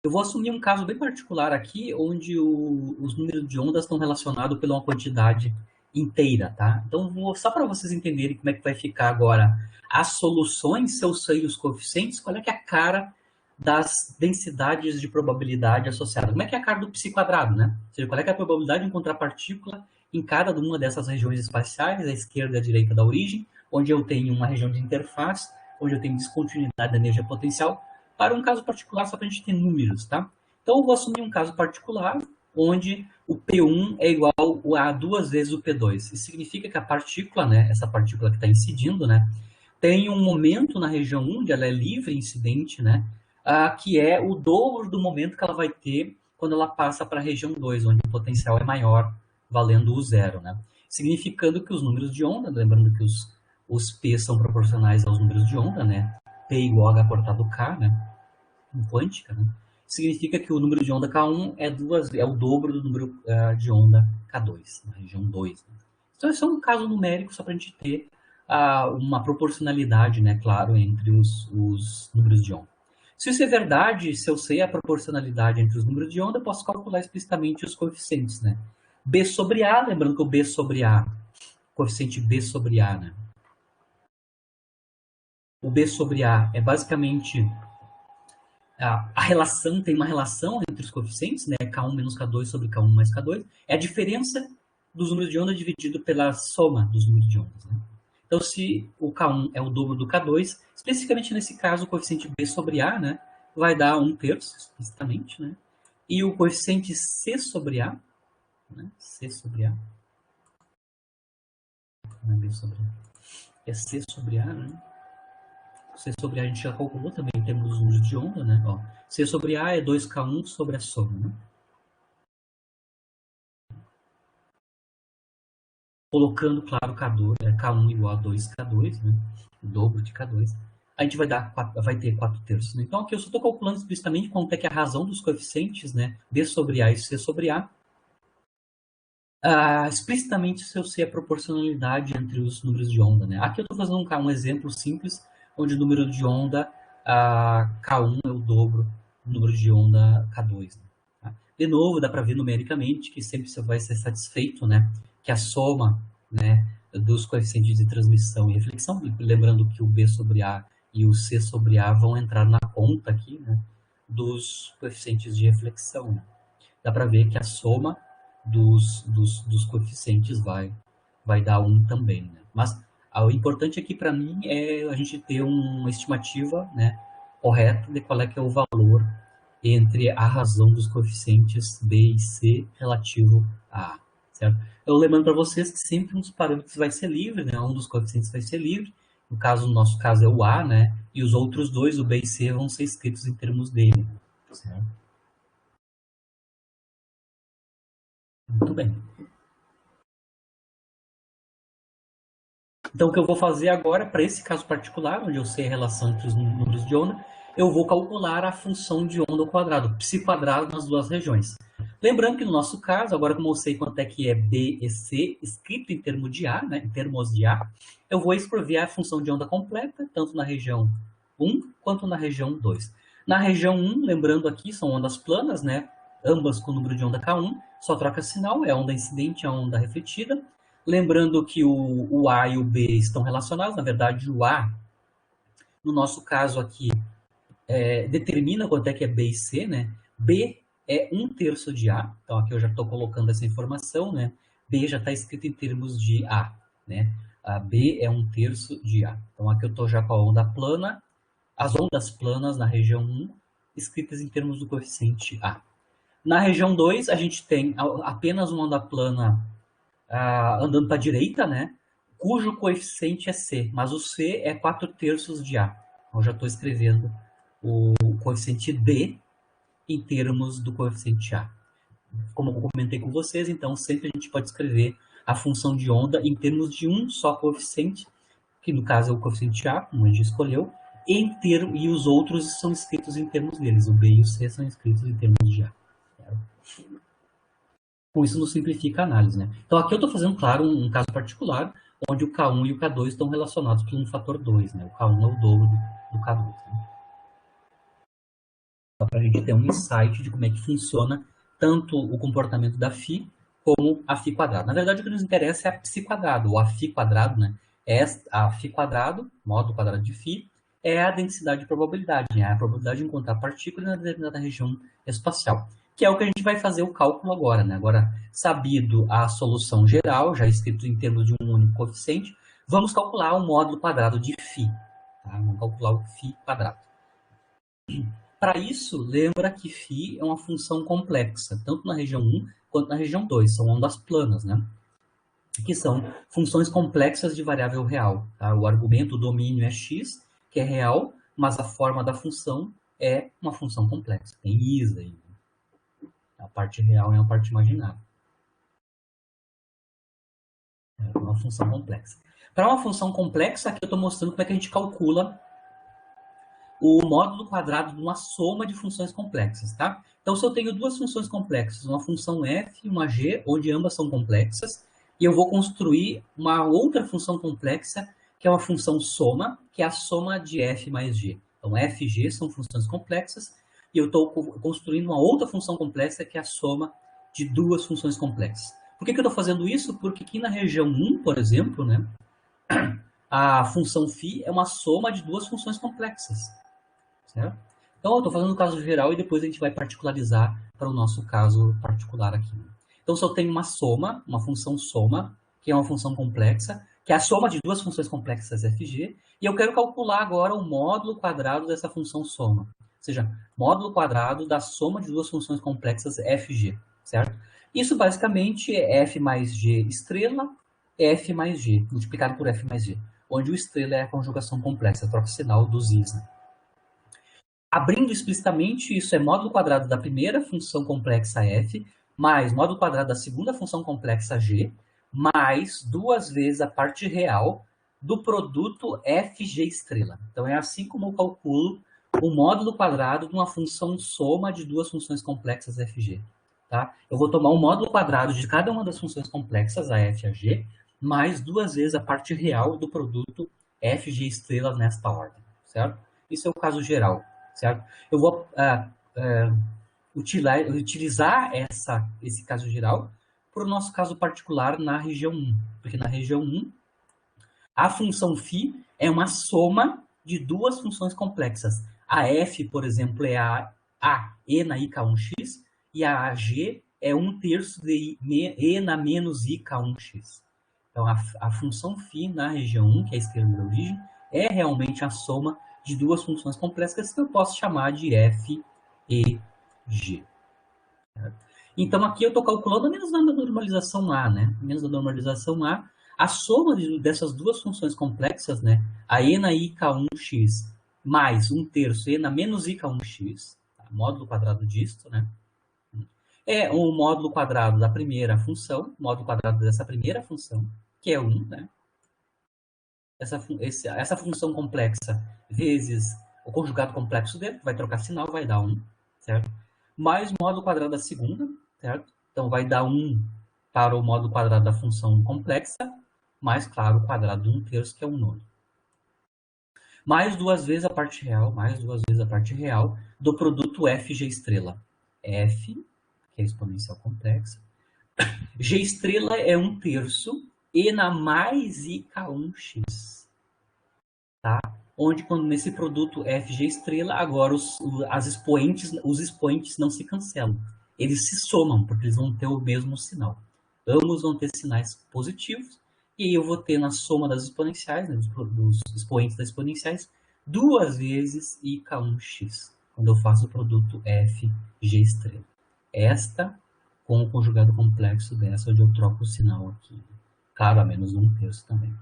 Eu vou assumir um caso bem particular aqui, onde os números de ondas estão relacionados pela uma quantidade inteira, tá? Então, só para vocês entenderem como é que vai ficar agora as soluções, se eu sei os coeficientes, qual é que é a cara das densidades de probabilidade associadas. Como é que é a cara do π quadrado, né? Ou seja, qual é que é a probabilidade de encontrar partícula em cada uma dessas regiões espaciais, a esquerda e a direita da origem, onde eu tenho uma região de interface, onde eu tenho descontinuidade da energia potencial, para um caso particular, só para a gente ter números, tá? Então, eu vou assumir um caso particular, onde o P1 é igual a 2 vezes o P2. Isso significa que a partícula, né, essa partícula que está incidindo, né, tem um momento na região 1, onde ela é livre incidente, né, que é o dobro do momento que ela vai ter quando ela passa para a região 2, onde o potencial é maior, valendo o zero, né? Significando que os números de onda, lembrando que os P são proporcionais aos números de onda, né? P igual a H cortado K, né? Em quântica, né? Significa que o número de onda K1 é o dobro do número de onda K2, na região 2. Né? Então, esse é um caso numérico só para a gente ter uma proporcionalidade, né, claro, entre os números de onda. Se isso é verdade, se eu sei a proporcionalidade entre os números de onda, eu posso calcular explicitamente os coeficientes, né? B sobre A, lembrando que o B sobre A, coeficiente B sobre A, né? O B sobre A é basicamente a relação, tem uma relação entre os coeficientes, né? K1 menos K2 sobre K1 mais K2, é a diferença dos números de onda dividido pela soma dos números de ondas, né? Então, se o K1 é o dobro do K2, especificamente nesse caso, o coeficiente B sobre A, né, vai dar 1/3, explicitamente, né? E o coeficiente C sobre A, né, C sobre A, não é B sobre A, é C sobre A, né? C sobre A a gente já calculou também em termos dos números de onda, né? Ó, C sobre A é 2K1 sobre a soma, né? Colocando, claro, K1 igual a 2K2, né? O dobro de K2. A gente vai ter 4/3. Né? Então, aqui eu só estou calculando explicitamente quanto é que é a razão dos coeficientes, né? B sobre A e C sobre A. Explicitamente, se eu sei a proporcionalidade entre os números de onda, né? Aqui eu estou fazendo um exemplo simples, onde o número de onda K1 é o dobro do número de onda K2. Né? Tá? De novo, dá para ver numericamente que sempre você vai ser satisfeito, né? Que a soma, né, dos coeficientes de transmissão e reflexão, lembrando que o B sobre A e o C sobre A vão entrar na conta aqui, né, dos coeficientes de reflexão. Né? Dá para ver que a soma dos coeficientes vai dar 1 também. Né? Mas o importante aqui para mim é a gente ter uma estimativa, né, correta de qual é que é o valor entre a razão dos coeficientes B e C relativo a A. Certo? Eu lembrando para vocês que sempre um dos parâmetros vai ser livre, né? Um dos coeficientes vai ser livre. No nosso caso é o A, né? E os outros dois, o B e C, vão ser escritos em termos dele. Certo? Muito bem. Então, o que eu vou fazer agora, para esse caso particular, onde eu sei a relação entre os números de onda, eu vou calcular a função de onda ao quadrado, π quadrado nas duas regiões. Lembrando que no nosso caso, agora como eu sei quanto é que é B e C, escrito em termos de A, né, em termos de A, eu vou escrever a função de onda completa, tanto na região 1 quanto na região 2. Na região 1, lembrando aqui, são ondas planas, né, ambas com o número de onda K1, só troca sinal, é a onda incidente e a onda refletida. Lembrando que o A e o B estão relacionados, na verdade o A, no nosso caso aqui, determina quanto é que é B e C, né? B é 1/3 de A, então aqui eu já estou colocando essa informação, né? B já está escrito em termos de A, né? A B é 1/3 de A. Então aqui eu estou já com a onda plana, as ondas planas na região 1, escritas em termos do coeficiente A. Na região 2, a gente tem apenas uma onda plana andando para a direita, né? Cujo coeficiente é C, mas o C é 4/3 de A. Eu já estou escrevendo o coeficiente D em termos do coeficiente A. Como eu comentei com vocês, então sempre a gente pode escrever a função de onda em termos de um só coeficiente, que no caso é o coeficiente A, como a gente escolheu, e os outros são escritos em termos deles. O B e o C são escritos em termos de A. Com isso, nos simplifica a análise, né? Então, aqui eu estou fazendo, claro, um caso particular, onde o K1 e o K2 estão relacionados por um fator 2, né? O K1 é o dobro do K2. Né? Só para a gente ter um insight de como é que funciona tanto o comportamento da φ como a φ quadrado. Na verdade, o que nos interessa é a psi quadrado, ou a φ quadrado, né? A φ quadrado, módulo quadrado de φ, é a densidade de probabilidade, né? A probabilidade de encontrar partículas na determinada região espacial, que é o que a gente vai fazer o cálculo agora, né? Agora, sabido a solução geral, já escrito em termos de um único coeficiente, vamos calcular o módulo quadrado de φ. Tá? Vamos calcular o φ quadrado. Para isso, lembra que φ é uma função complexa, tanto na região 1 quanto na região 2, são ondas planas, né? Que são funções complexas de variável real. Tá? O argumento, o domínio é x, que é real, mas a forma da função é uma função complexa. Tem is aí. A parte real é a parte imaginária. É uma função complexa. Para uma função complexa, aqui eu estou mostrando como é que a gente calcula o módulo quadrado de uma soma de funções complexas, tá? Então, se eu tenho duas funções complexas, uma função f e uma g, onde ambas são complexas, e eu vou construir uma outra função complexa, que é uma função soma, que é a soma de f mais g. Então, f e g são funções complexas, e eu estou construindo uma outra função complexa, que é a soma de duas funções complexas. Por que eu estou fazendo isso? Porque aqui na região 1, por exemplo, né, a função φ é uma soma de duas funções complexas. Certo? Então, eu estou fazendo o caso geral e depois a gente vai particularizar para o nosso caso particular aqui. Então, se eu tenho uma soma, uma função soma, que é uma função complexa, que é a soma de duas funções complexas fg, e eu quero calcular agora o módulo quadrado dessa função soma. Ou seja, módulo quadrado da soma de duas funções complexas fg, certo? Isso basicamente é f mais g estrela, f mais g, multiplicado por f mais g, onde o estrela é a conjugação complexa, troca o sinal dos is, né? Abrindo explicitamente, isso é módulo quadrado da primeira função complexa f, mais módulo quadrado da segunda função complexa g, mais duas vezes a parte real do produto fg estrela. Então, é assim como eu calculo o módulo quadrado de uma função soma de duas funções complexas fg. Tá? Eu vou tomar o módulo quadrado de cada uma das funções complexas, a f e a g, mais duas vezes a parte real do produto fg estrela nesta ordem. Certo? Isso é o caso geral. Certo? Eu vou utilizar esse caso geral para o nosso caso particular na região 1. Porque na região 1, a função φ é uma soma de duas funções complexas. A f, por exemplo, é a e na ik1x, e a g é 1/3 de e na menos ik1x. Então, a função φ na região 1, que é a esquerda da origem, é realmente a soma de duas funções complexas que eu posso chamar de f e g. Então, aqui eu estou calculando menos da normalização A, né? Menos da normalização a soma dessas duas funções complexas, né? A e na ik1x mais 1/3 e na menos ik1x, tá? Módulo quadrado disto, né? É o módulo quadrado da primeira função, módulo quadrado dessa primeira função, que é 1, né? Essa função complexa vezes o conjugado complexo dele, vai trocar sinal, vai dar 1, certo? Mais o módulo quadrado da segunda, certo? Então, vai dar 1 para o módulo quadrado da função complexa, mais, claro, o quadrado de 1/3, que é 1/9. Mais duas vezes a parte real do produto fg estrela. F, que é a exponencial complexa. G estrela é 1/3 e na mais ik1x. Tá? Onde, quando nesse produto fg estrela, agora os expoentes não se cancelam. Eles se somam, porque eles vão ter o mesmo sinal. Ambos vão ter sinais positivos, e aí eu vou ter na soma das exponenciais, né, dos expoentes das exponenciais, duas vezes ik1x, quando eu faço o produto fg estrela. Esta com o conjugado complexo dessa, onde eu troco o sinal aqui. Claro, a menos 1/3 também.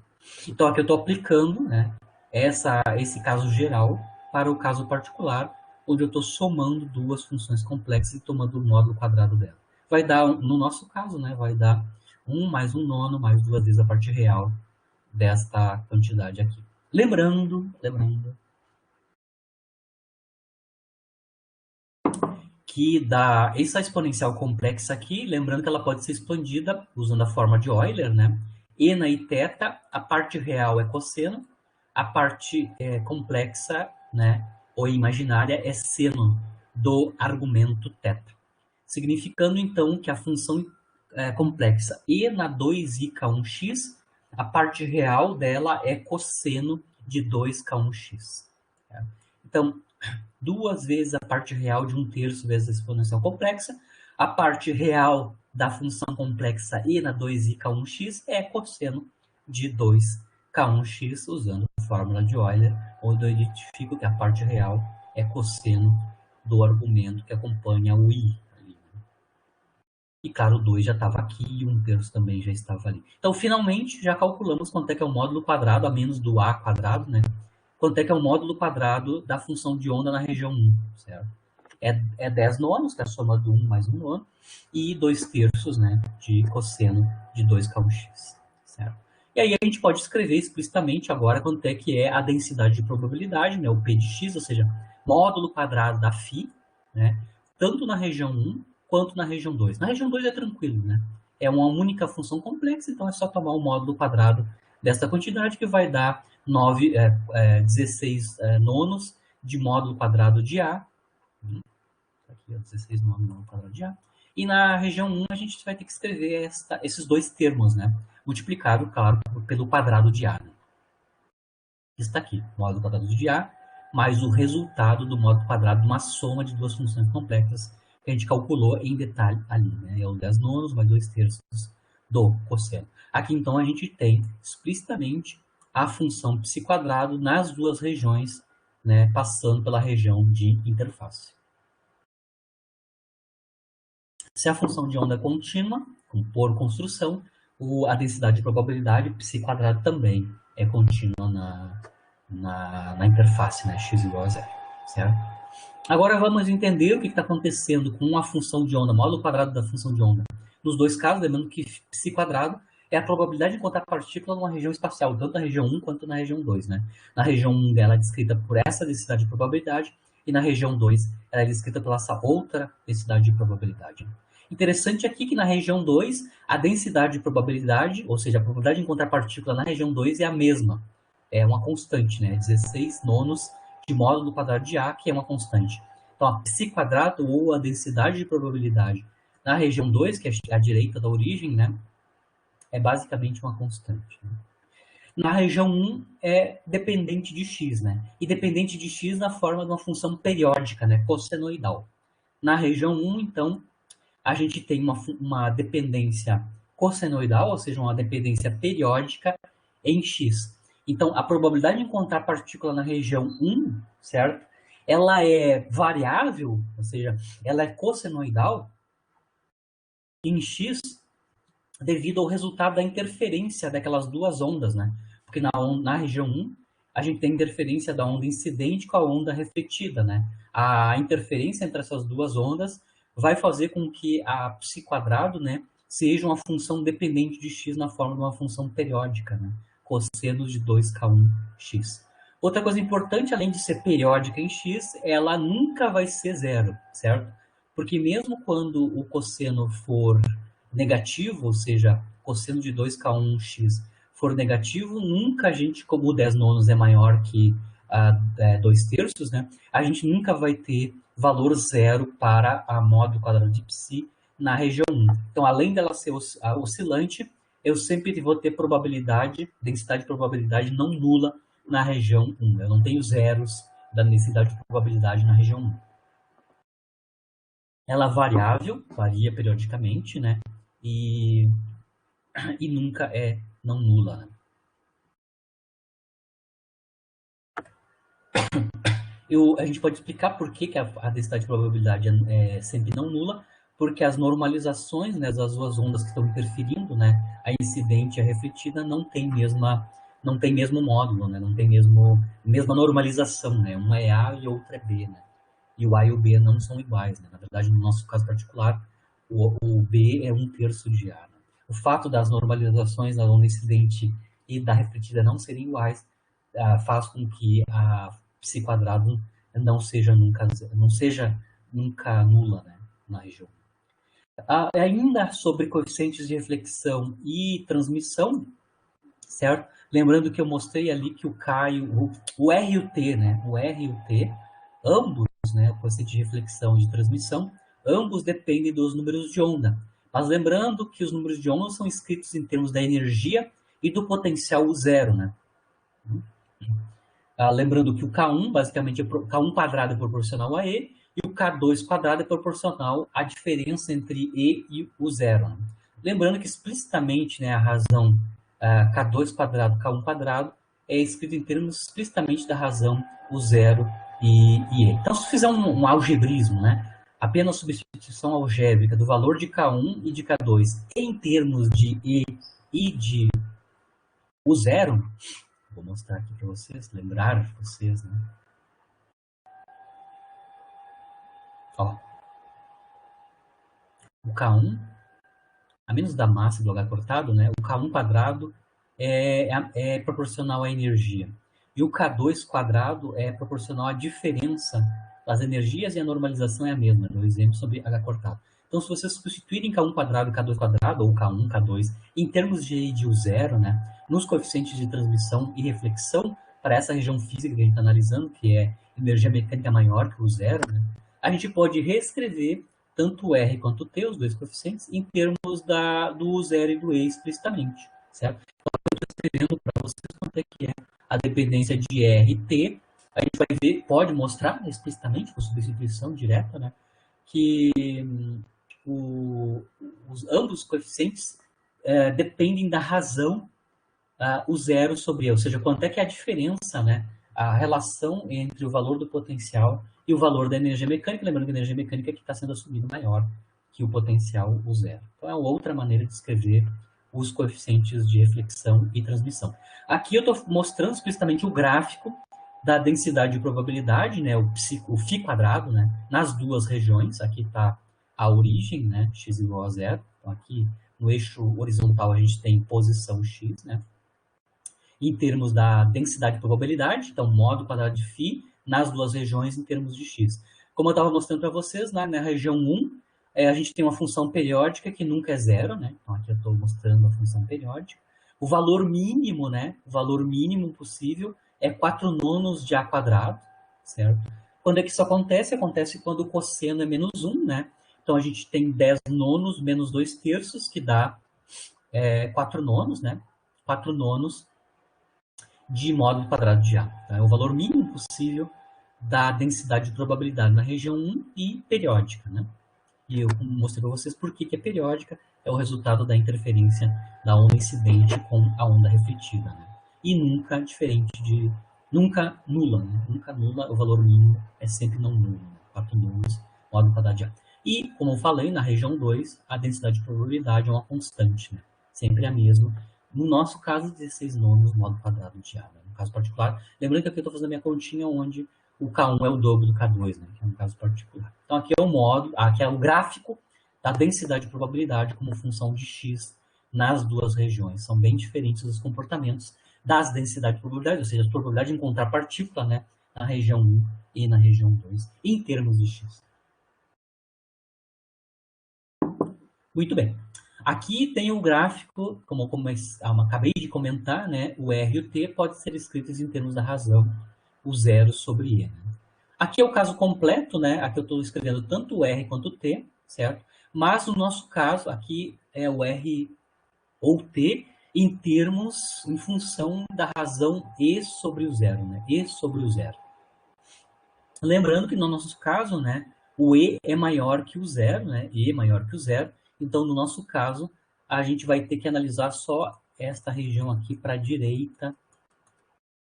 Então, aqui eu estou aplicando, né, esse caso geral para o caso particular, onde eu estou somando duas funções complexas e tomando o módulo quadrado dela. Vai dar, no nosso caso, né, vai dar 1 mais 1 nono mais 2 vezes a parte real desta quantidade aqui. Lembrando que essa exponencial complexa aqui, lembrando que ela pode ser expandida usando a forma de Euler, né? Ena e θ, a parte real é cosseno, a parte complexa, né, ou imaginária, é seno do argumento θ. Significando, então, que a função complexa e na 2ik1x, a parte real dela é cosseno de 2k1x. Tá? Então, 2 vezes a parte real de 1/3 vezes a exponencial complexa, a parte real da função complexa e na 2ik1x é cosseno de 2k1x, usando a fórmula de Euler, onde eu identifico que a parte real é cosseno do argumento que acompanha o i. E, claro, o 2 já estava aqui e 1/3 também já estava ali. Então, finalmente, já calculamos quanto é que é o módulo quadrado, a menos do a quadrado, né? Quanto é que é o módulo quadrado da função de onda na região 1, certo? É 10 nonos, que é a soma do 1 mais 1 nono, e 2/3, né, de cosseno de 2k1x, certo? E aí a gente pode escrever explicitamente agora quanto é que é a densidade de probabilidade, né, o P de x, ou seja, módulo quadrado da φ, né, tanto na região 1 quanto na região 2. Na região 2 é tranquilo, né? É uma única função complexa, então é só tomar o módulo quadrado desta quantidade que vai dar 16 nonos de módulo quadrado de A. Aqui, 16 nonos de módulo quadrado de A. E na região 1 a gente vai ter que escrever esses dois termos, né? Multiplicado, claro, pelo quadrado de A. Né? Está aqui, módulo quadrado de A, mais o resultado do módulo quadrado de uma soma de duas funções complexas que a gente calculou em detalhe ali, né? É o 10 nonos mais 2/3 do cosseno. Aqui, então, a gente tem explicitamente a função psi quadrado nas duas regiões, né? Passando pela região de interface. Se a função de onda é contínua, por construção, a densidade de probabilidade psi quadrado também é contínua na interface, né? X igual a zero, certo? Agora vamos entender o que está acontecendo com a função de onda, módulo quadrado da função de onda. Nos dois casos, lembrando que psi quadrado é a probabilidade de encontrar partícula numa região espacial, tanto na região 1 quanto na região 2. Né? Na região 1 ela é descrita por essa densidade de probabilidade, e na região 2 ela é descrita pela essa outra densidade de probabilidade. Interessante aqui que na região 2, a densidade de probabilidade, ou seja, a probabilidade de encontrar partícula na região 2 é a mesma. É uma constante, né? 16 nonos de módulo quadrado de A, que é uma constante. Então, a psi quadrado, ou a densidade de probabilidade, na região 2, que é a direita da origem, né, é basicamente uma constante. Né? Na região 1, é dependente de x, né? E dependente de x na forma de uma função periódica, né, cossenoidal. Na região 1, então, a gente tem uma dependência cossenoidal, ou seja, uma dependência periódica em x. Então, a probabilidade de encontrar partícula na região 1, certo? Ela é variável, ou seja, ela é cossenoidal em x devido ao resultado da interferência daquelas duas ondas, né? Porque na região 1, a gente tem interferência da onda incidente com a onda refletida, né? A interferência entre essas duas ondas vai fazer com que a psi quadrado, né, seja uma função dependente de x na forma de uma função periódica, né? Cosseno de 2k1x. Outra coisa importante, além de ser periódica em x, ela nunca vai ser zero, certo? Porque mesmo quando o cosseno for negativo, ou seja, cosseno de 2k1x for negativo, nunca a gente, como o 10 nonos é maior que 2/3, né? A gente nunca vai ter valor zero para a módulo quadrado de psi na região 1. Então, além dela ser oscilante, eu sempre vou ter probabilidade, densidade de probabilidade não nula na região 1. Eu não tenho zeros da densidade de probabilidade na região 1. Ela é variável, varia periodicamente, né? E nunca é não nula. Né? A gente pode explicar por que a densidade de probabilidade é sempre não nula, porque as normalizações, né, das duas ondas que estão interferindo, né, a incidente e a refletida, não tem mesmo módulo, né, não tem mesma normalização, né, uma é A e outra é B, né, e o A e o B não são iguais, né? Na verdade, no nosso caso particular, o B é 1/3 de A. Né? O fato das normalizações da onda incidente e da refletida não serem iguais faz com que a psi quadrado não seja nunca nula, né, na região. Ainda sobre coeficientes de reflexão e transmissão, certo? Lembrando que eu mostrei ali que o K e o R e o T, né? O R e o T, ambos, né, o coeficiente de reflexão e de transmissão, ambos dependem dos números de onda. Mas lembrando que os números de onda são escritos em termos da energia e do potencial U0, né? Lembrando que o K1, basicamente, K1 quadrado é proporcional a E, e o K2 quadrado é proporcional à diferença entre E e o zero. Né? Lembrando que explicitamente, né, a razão K2 quadrado, K1 quadrado, é escrito em termos explicitamente da razão o zero e E. Então, se fizer um algebrismo, né, apenas substituição algébrica do valor de K1 e de K2 em termos de E e de o zero, vou mostrar aqui para vocês, lembrar vocês, né? Ó, o K1, a menos da massa do H cortado, né? O K1 quadrado é proporcional à energia. E o K2 quadrado é proporcional à diferença das energias e a normalização é a mesma. Meu exemplo sobre H cortado. Então, se vocês substituírem K1 quadrado e K2 quadrado, ou K1, K2, em termos de U0, né? Nos coeficientes de transmissão e reflexão, para essa região física que a gente está analisando, que é energia mecânica maior que o zero, né? A gente pode reescrever tanto o R quanto o T, os dois coeficientes, em termos do zero e do E explicitamente, certo? Então, eu estou escrevendo para vocês quanto é que é a dependência de R e T. A gente vai ver, pode mostrar explicitamente, com substituição direta, né, que ambos os coeficientes dependem da razão o zero sobre E, ou seja, quanto é que é a diferença, né, a relação entre o valor do potencial e o valor da energia mecânica, lembrando que a energia mecânica aqui está sendo assumida maior que o potencial, o zero. Então, é outra maneira de escrever os coeficientes de reflexão e transmissão. Aqui eu estou mostrando explicitamente o gráfico da densidade de probabilidade, né, o φ quadrado, né, nas duas regiões. Aqui está a origem, né, x igual a zero. Então, aqui no eixo horizontal a gente tem posição x, né, em termos da densidade de probabilidade, então módulo quadrado de φ, nas duas regiões em termos de x. Como eu estava mostrando para vocês, né, na região 1, a gente tem uma função periódica que nunca é zero, né? Então aqui eu estou mostrando a função periódica. O valor mínimo, né? O valor mínimo possível é 4/9 de A quadrado, certo? Quando é que isso acontece? Acontece quando o cosseno é menos 1, né? Então a gente tem 10/9 menos 2/3, que dá 4/9, né? 4/9 de módulo quadrado de A. Tá? É o valor mínimo possível da densidade de probabilidade na região 1 e periódica, né? E eu mostrei para vocês por que é periódica, é o resultado da interferência da onda incidente com a onda refletida, né? E nunca diferente de... nunca nula, né? Nunca nula, o valor mínimo é sempre não nulo, né? 4/9 módulo quadrado de A. E, como eu falei, na região 2, a densidade de probabilidade é uma constante, né? Sempre a mesma. No nosso caso, 16/9 módulo quadrado de A, né? No caso particular. Lembrando que aqui eu estou fazendo a minha continha onde o K1 é o dobro do K2, né? Que é um caso particular. Então, aqui é o módulo, aqui é o gráfico da densidade de probabilidade como função de x nas duas regiões. São bem diferentes os comportamentos das densidades de probabilidade, ou seja, a probabilidade de encontrar partícula, né, na região 1 e na região 2, em termos de x. Muito bem. Aqui tem o gráfico, como acabei de comentar, né, o R e o T podem ser escritos em termos da razão, o zero sobre E. Né? Aqui é o caso completo, né? Aqui eu estou escrevendo tanto o R quanto o T, certo? Mas no nosso caso, aqui é o R ou T em termos, em função da razão E sobre o zero, né? E sobre o zero. Lembrando que no nosso caso, né, o E é maior que o zero, né? E é maior que o zero. Então, no nosso caso, a gente vai ter que analisar só esta região aqui para a direita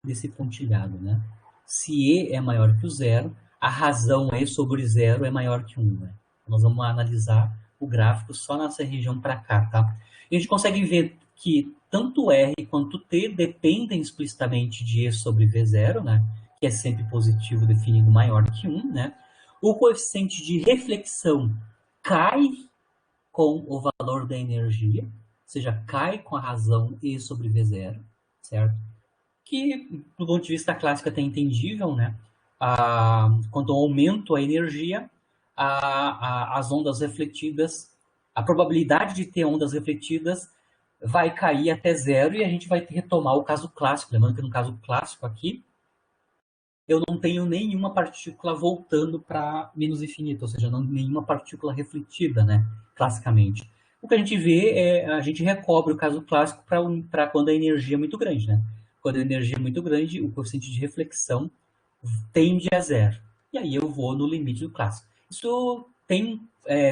desse pontilhado, né? Se E é maior que o zero, a razão E sobre zero é maior que 1. Né? Nós vamos analisar o gráfico só nessa região para cá, tá? E a gente consegue ver que tanto R quanto T dependem explicitamente de E sobre V0, né? Que é sempre positivo definido maior que 1, né? O coeficiente de reflexão cai com o valor da energia, ou seja, cai com a razão E sobre V0, certo? Que, do ponto de vista clássico, é até entendível, né? Quando eu aumento a energia, as ondas refletidas, a probabilidade de ter ondas refletidas vai cair até zero e a gente vai retomar o caso clássico. Lembrando que no caso clássico aqui, eu não tenho nenhuma partícula voltando para menos infinito, ou seja, nenhuma partícula refletida, né, classicamente. O que a gente vê é, a gente recobre o caso clássico para quando a energia é muito grande, né? Quando a energia é muito grande, o coeficiente de reflexão tende a zero. E aí eu vou no limite do clássico. Isso tem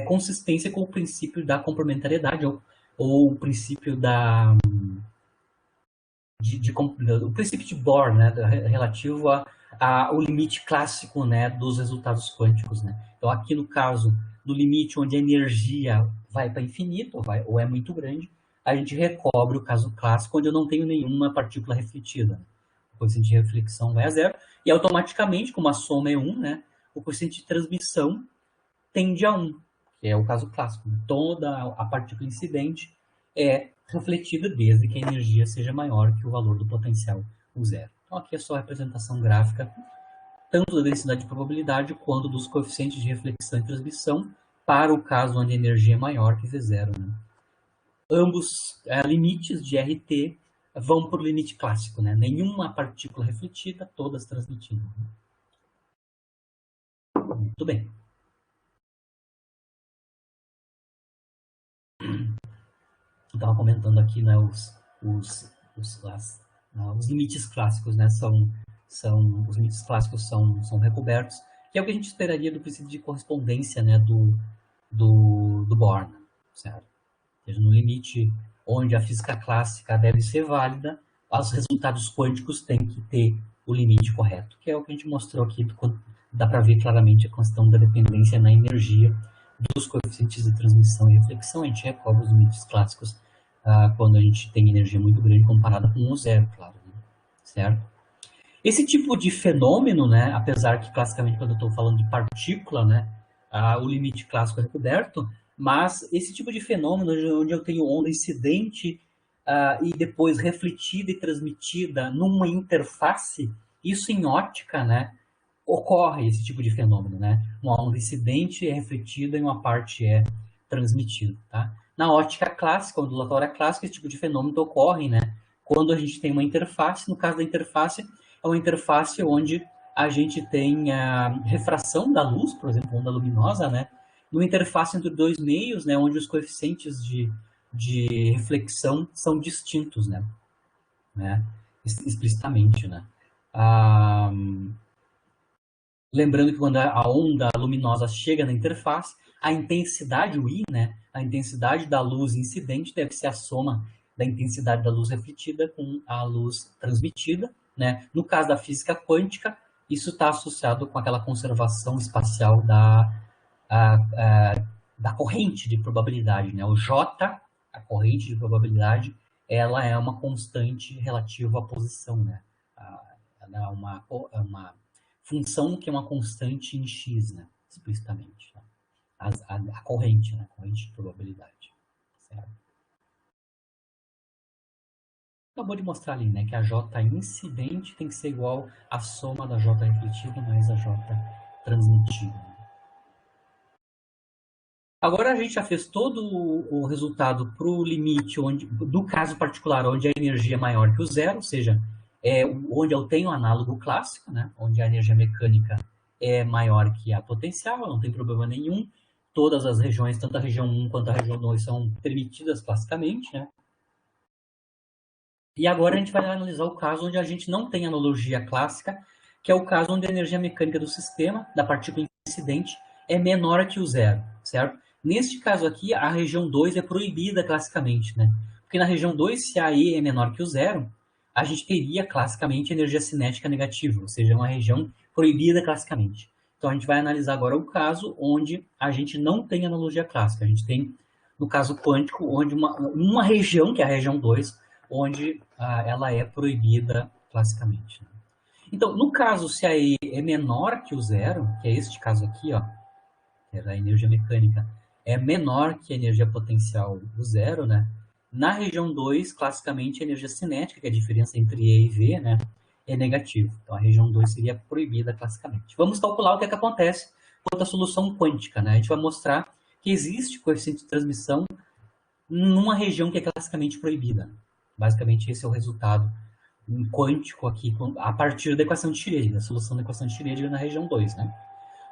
consistência com o princípio da complementariedade, ou o princípio o princípio de Bohr, né, relativo ao limite clássico, né, dos resultados quânticos, né. Então aqui no caso do limite onde a energia vai para infinito, ou é muito grande, a gente recobre o caso clássico onde eu não tenho nenhuma partícula refletida. O coeficiente de reflexão vai a zero e automaticamente, como a soma é 1, né, o coeficiente de transmissão tende a 1, que é o caso clássico. Toda a partícula incidente é refletida desde que a energia seja maior que o valor do potencial, o zero. Então aqui é só a representação gráfica, tanto da densidade de probabilidade quanto dos coeficientes de reflexão e transmissão, para o caso onde a energia é maior que V0. Né? Ambos limites de RT vão para o limite clássico, né? Nenhuma partícula refletida, todas transmitidas. Muito bem. Eu estava comentando aqui, né, os limites clássicos, né, os limites clássicos são recobertos, que é o que a gente esperaria do princípio de correspondência, né, do Bohr, certo? Ou seja, no limite onde a física clássica deve ser válida, os resultados quânticos têm que ter o limite correto, que é o que a gente mostrou aqui, dá para ver claramente a questão da dependência na energia dos coeficientes de transmissão e reflexão. A gente recobre os limites clássicos quando a gente tem energia muito grande comparada com o zero, claro, né? Certo? Esse tipo de fenômeno, né, apesar que classicamente quando eu estou falando de partícula, né, o limite clássico é recoberto, mas esse tipo de fenômeno onde eu tenho onda incidente e depois refletida e transmitida numa interface, isso em ótica, né, ocorre esse tipo de fenômeno, né? Uma onda incidente é refletida e uma parte é transmitida, tá? Na ótica clássica, ondulatória clássica, esse tipo de fenômeno ocorre, né? Quando a gente tem uma interface, no caso da interface, é uma interface onde a gente tem a refração da luz, por exemplo, onda luminosa, né? Numa interface entre dois meios, né? Onde os coeficientes de reflexão são distintos, né? Explicitamente, né? Lembrando que quando a onda luminosa chega na interface, a intensidade, o I, né, a intensidade da luz incidente deve ser a soma da intensidade da luz refletida com a luz transmitida. Né? No caso da física quântica, isso está associado com aquela conservação espacial da corrente de probabilidade. Né? O J, a corrente de probabilidade, ela é uma constante relativa à posição. Né? Ela é uma função que é uma constante em x, né? Explicitamente. Tá? A corrente, né? A corrente de probabilidade. Certo? Acabou de mostrar ali, né? Que a J incidente tem que ser igual à soma da J refletida mais a J transmitida. Agora a gente já fez todo o resultado para o limite do caso particular onde a energia é maior que o zero, ou seja, onde eu tenho análogo clássico, né? Onde a energia mecânica é maior que a potencial, não tem problema nenhum. Todas as regiões, tanto a região 1 quanto a região 2, são permitidas classicamente, né? E agora a gente vai analisar o caso onde a gente não tem analogia clássica, que é o caso onde a energia mecânica do sistema, da partícula incidente, é menor que o zero, certo? Neste caso aqui, a região 2 é proibida classicamente, né? Porque na região 2, se a E é menor que o zero, a gente teria classicamente energia cinética negativa, ou seja, uma região proibida classicamente. Então a gente vai analisar agora o caso onde a gente não tem analogia clássica. A gente tem, no caso quântico, onde uma região, que é a região 2, onde ela é proibida classicamente. Né? Então, no caso, se a E é menor que o zero, que é este caso aqui, ó, que é da energia mecânica, é menor que a energia potencial do zero, né? Na região 2, classicamente, a energia cinética, que é a diferença entre E e V, né, é negativo. Então, a região 2 seria proibida classicamente. Vamos calcular o que é que acontece quanto à solução quântica, né? A gente vai mostrar que existe coeficiente de transmissão numa região que é classicamente proibida. Basicamente, esse é o resultado quântico aqui, a partir da equação de Schrödinger, a solução da equação de Schrödinger na região 2, né?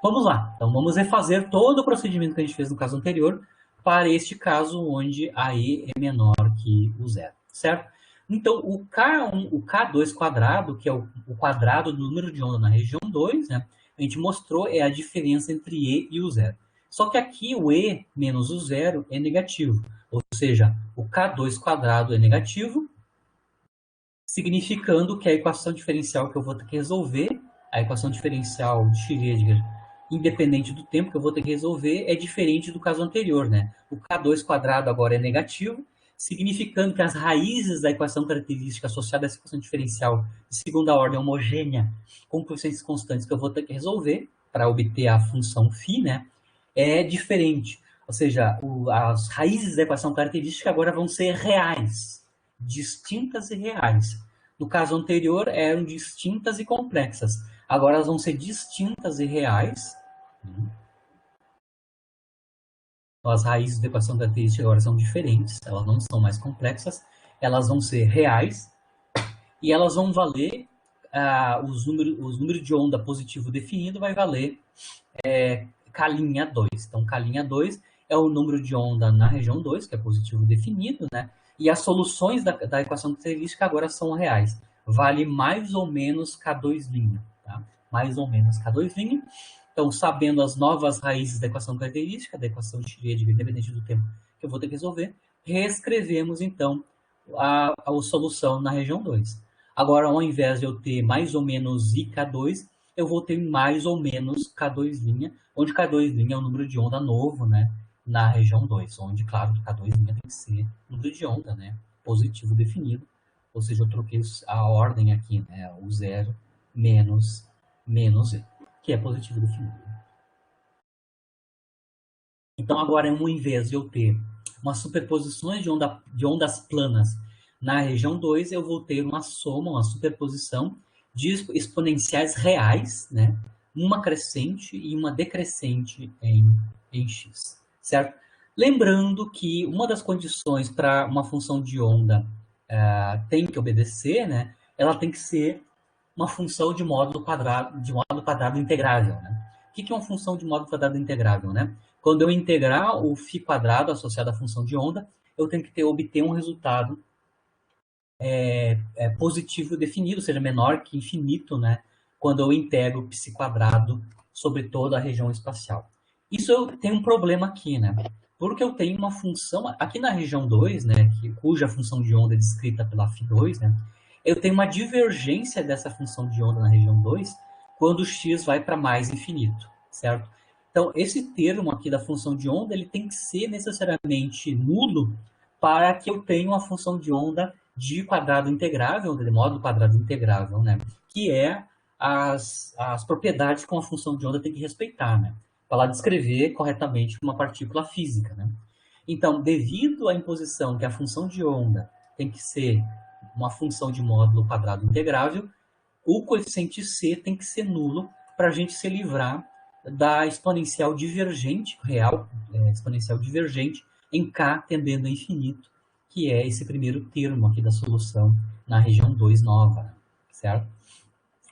Vamos lá. Então, vamos refazer todo o procedimento que a gente fez no caso anterior para este caso onde a E é menor que o zero, certo? Então, o K1, o K2 quadrado, que é o quadrado do número de onda na região 2, né? A gente mostrou é a diferença entre E e o zero. Só que aqui o E menos o zero é negativo. Ou seja, o K2 quadrado é negativo, significando que a equação diferencial que eu vou ter que resolver, a equação diferencial de Schrödinger, independente do tempo que eu vou ter que resolver, é diferente do caso anterior, né? O K2 quadrado agora é negativo, significando que as raízes da equação característica associada a essa equação diferencial de segunda ordem homogênea com coeficientes constantes que eu vou ter que resolver para obter a função φ, né? É diferente. Ou seja, as raízes da equação característica agora vão ser reais, distintas e reais. No caso anterior, eram distintas e complexas. Agora elas vão ser distintas e reais. Então, as raízes da equação característica agora são diferentes, elas não são mais complexas, elas vão ser reais e elas vão valer, os números de onda positivo definido vai valer K'2. Então, K'2 é o número de onda na região 2, que é positivo definido, né? E as soluções da equação característica agora são reais. Vale mais ou menos K2', tá? Mais ou menos K2'. Então, sabendo as novas raízes da equação característica, da equação de Schrödinger, independente do tempo que eu vou ter que resolver, reescrevemos, então, a solução na região 2. Agora, ao invés de eu ter mais ou menos IK2, eu vou ter mais ou menos K2', onde K2' é o número de onda novo, né? Na região 2, onde, claro, K2' tem que ser número de onda, né? Positivo definido. Ou seja, eu troquei a ordem aqui, né? O zero menos E, que é positivo definido. Então, agora, ao invés de eu ter umas superposições de ondas planas na região 2, eu vou ter uma soma, uma superposição de exponenciais reais, né? Uma crescente e uma decrescente em x, certo? Lembrando que uma das condições para uma função de onda tem que obedecer, né? Ela tem que ser uma função de módulo quadrado integrável, né? O que é uma função de módulo quadrado integrável, né? Quando eu integrar o φ quadrado associado à função de onda, eu tenho que obter um resultado positivo definido, ou seja, menor que infinito, né? Quando eu integro π quadrado sobre toda a região espacial. Isso eu tenho um problema aqui, né? Porque eu tenho uma função, aqui na região 2, né, cuja função de onda é descrita pela φ2, né, eu tenho uma divergência dessa função de onda na região 2 quando x vai para mais infinito, certo? Então, esse termo aqui da função de onda, ele tem que ser necessariamente nulo para que eu tenha uma função de onda de quadrado integrável, de módulo quadrado integrável, né? Que é as propriedades que uma função de onda tem que respeitar, né? Para ela descrever corretamente uma partícula física, né? Então, devido à imposição que a função de onda tem que ser uma função de módulo quadrado integrável, o coeficiente C tem que ser nulo para a gente se livrar da exponencial divergente, real, exponencial divergente, em K tendendo a infinito, que é esse primeiro termo aqui da solução na região 2 nova, certo?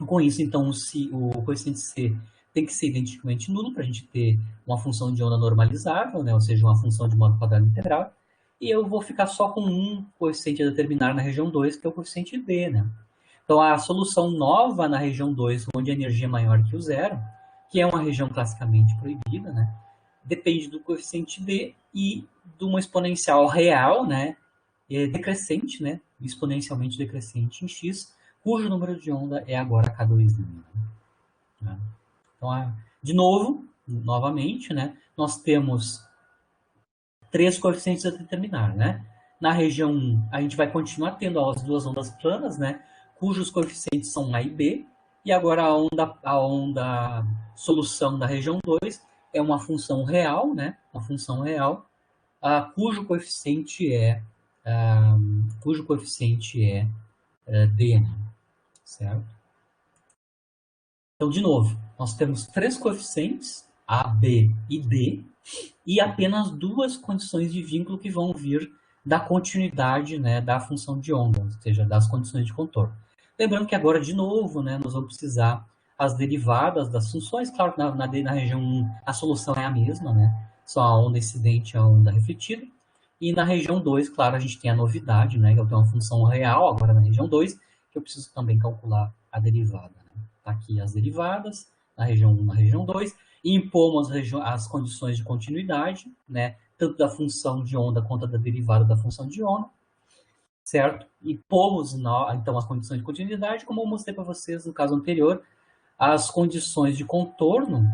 Com isso, então, o coeficiente C tem que ser identicamente nulo para a gente ter uma função de onda normalizável, né? Ou seja, uma função de módulo quadrado integral. E eu vou ficar só com um coeficiente a determinar na região 2, que é o coeficiente D, né? Então, a solução nova na região 2, onde a energia é maior que o zero, que é uma região classicamente proibida, né? Depende do coeficiente D e de uma exponencial real, né? Decrescente, né? Exponencialmente decrescente em x, cujo número de onda é agora K2'. Né? Então, de novo, novamente, né? Nós temos três coeficientes a determinar, né? Na região 1, a gente vai continuar tendo as duas ondas planas, né? Cujos coeficientes são A e B. E agora a onda solução da região 2 é uma função real, né? Uma função real, cujo coeficiente é D, né? Certo? Então, de novo, nós temos três coeficientes, A, B e D, e apenas duas condições de vínculo que vão vir da continuidade, né, da função de onda, ou seja, das condições de contorno. Lembrando que agora, de novo, né, nós vamos precisar as derivadas das funções. Claro que na região 1 a solução é a mesma, né, só a onda incidente e a onda refletida. E na região 2, claro, a gente tem a novidade, né, que eu tenho uma função real agora na região 2, que eu preciso também calcular a derivada. Né? Tá aqui as derivadas, na região 1 e na região 2, e impomos as condições de continuidade, né, tanto da função de onda quanto da derivada da função de onda, certo? E pomos, então, as condições de continuidade, como eu mostrei para vocês no caso anterior, as condições de contorno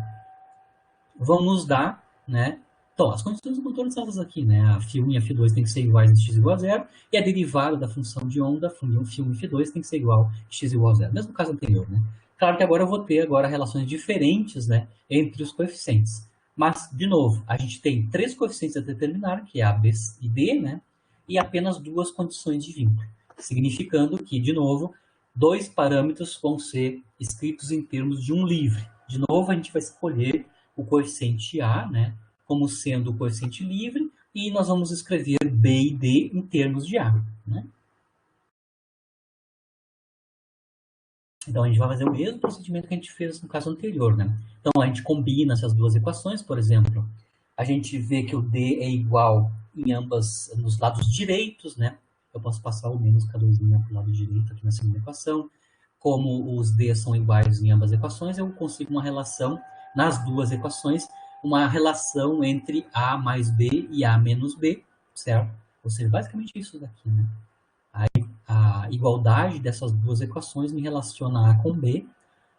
vão nos dar, né? Então, as condições de contorno são essas aqui, né? A φ1 e a φ2 tem que ser iguais a x igual a zero, e a derivada da função de onda, φ1 e φ2 tem que ser igual a x igual a zero, mesmo no caso anterior, né? Claro que agora eu vou ter relações diferentes, né, entre os coeficientes. Mas, de novo, a gente tem três coeficientes a determinar, que é A, B e D, né? E apenas duas condições de vínculo, significando que, de novo, dois parâmetros vão ser escritos em termos de um livre. De novo, a gente vai escolher o coeficiente A, né, como sendo o coeficiente livre, e nós vamos escrever B e D em termos de A, né? Então, a gente vai fazer o mesmo procedimento que a gente fez no caso anterior, né? Então, a gente combina essas duas equações, por exemplo, a gente vê que o D é igual em ambas, nos lados direitos, né? Eu posso passar o menos K2' para o lado direito aqui na segunda equação. Como os D são iguais em ambas equações, eu consigo uma relação nas duas equações, uma relação entre A mais B e A menos B, certo? Ou seja, basicamente isso daqui, né? A igualdade dessas duas equações me relaciona A com B,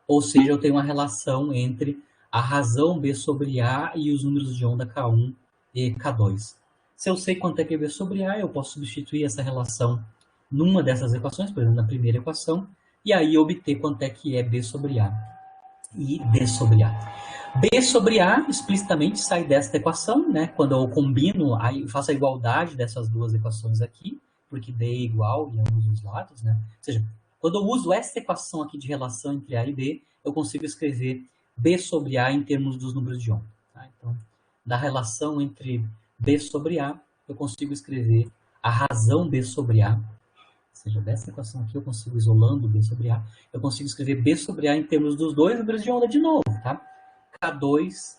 ou seja, eu tenho uma relação entre a razão B sobre A e os números de onda K1 e K2. Se eu sei quanto é que é B sobre A, eu posso substituir essa relação numa dessas equações, por exemplo, na primeira equação, e aí obter quanto é que é B sobre A e D sobre A. B sobre A explicitamente sai desta equação, né? Quando eu combino, aí faço a igualdade dessas duas equações aqui, porque D é igual em ambos os lados, né? Ou seja, quando eu uso essa equação aqui de relação entre A e B, eu consigo escrever B sobre A em termos dos números de onda. Tá? Então, da relação entre B sobre A, eu consigo escrever a razão B sobre A. Ou seja, dessa equação aqui eu consigo, isolando B sobre A, eu consigo escrever B sobre A em termos dos dois números de onda de novo, tá? K2'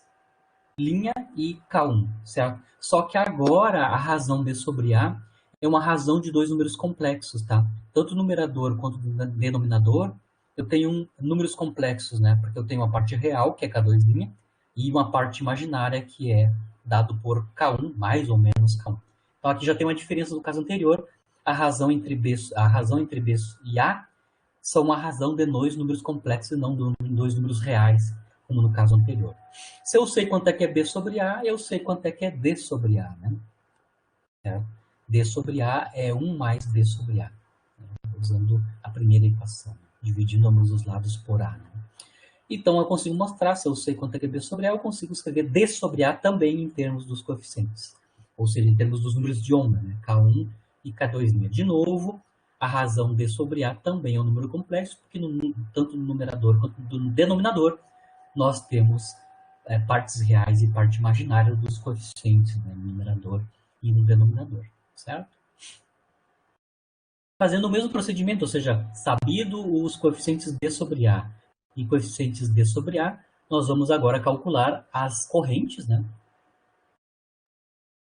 e K1, certo? Só que agora a razão B sobre A é uma razão de dois números complexos, tá? Tanto o numerador quanto o denominador, eu tenho números complexos, né? Porque eu tenho uma parte real, que é K2', e uma parte imaginária, que é dado por K1, mais ou menos K1. Então aqui já tem uma diferença do caso anterior. A razão entre B e A são uma razão de dois números complexos e não de dois números reais, como no caso anterior. Se eu sei quanto é que é B sobre A, eu sei quanto é que é D sobre A, né? D sobre A é 1 mais D sobre A, né? Usando a primeira equação, dividindo ambos os lados por A, né? Então, eu consigo mostrar, se eu sei quanto é que é B sobre A, eu consigo escrever D sobre A também em termos dos coeficientes. Ou seja, em termos dos números de onda, né? K1 e K2'. De novo, a razão D sobre A também é um número complexo, porque tanto no numerador quanto no denominador, nós temos partes reais e parte imaginária dos coeficientes, né? No numerador e no denominador, certo? Fazendo o mesmo procedimento, ou seja, sabido os coeficientes D sobre A e coeficientes D sobre A, nós vamos agora calcular as correntes, né?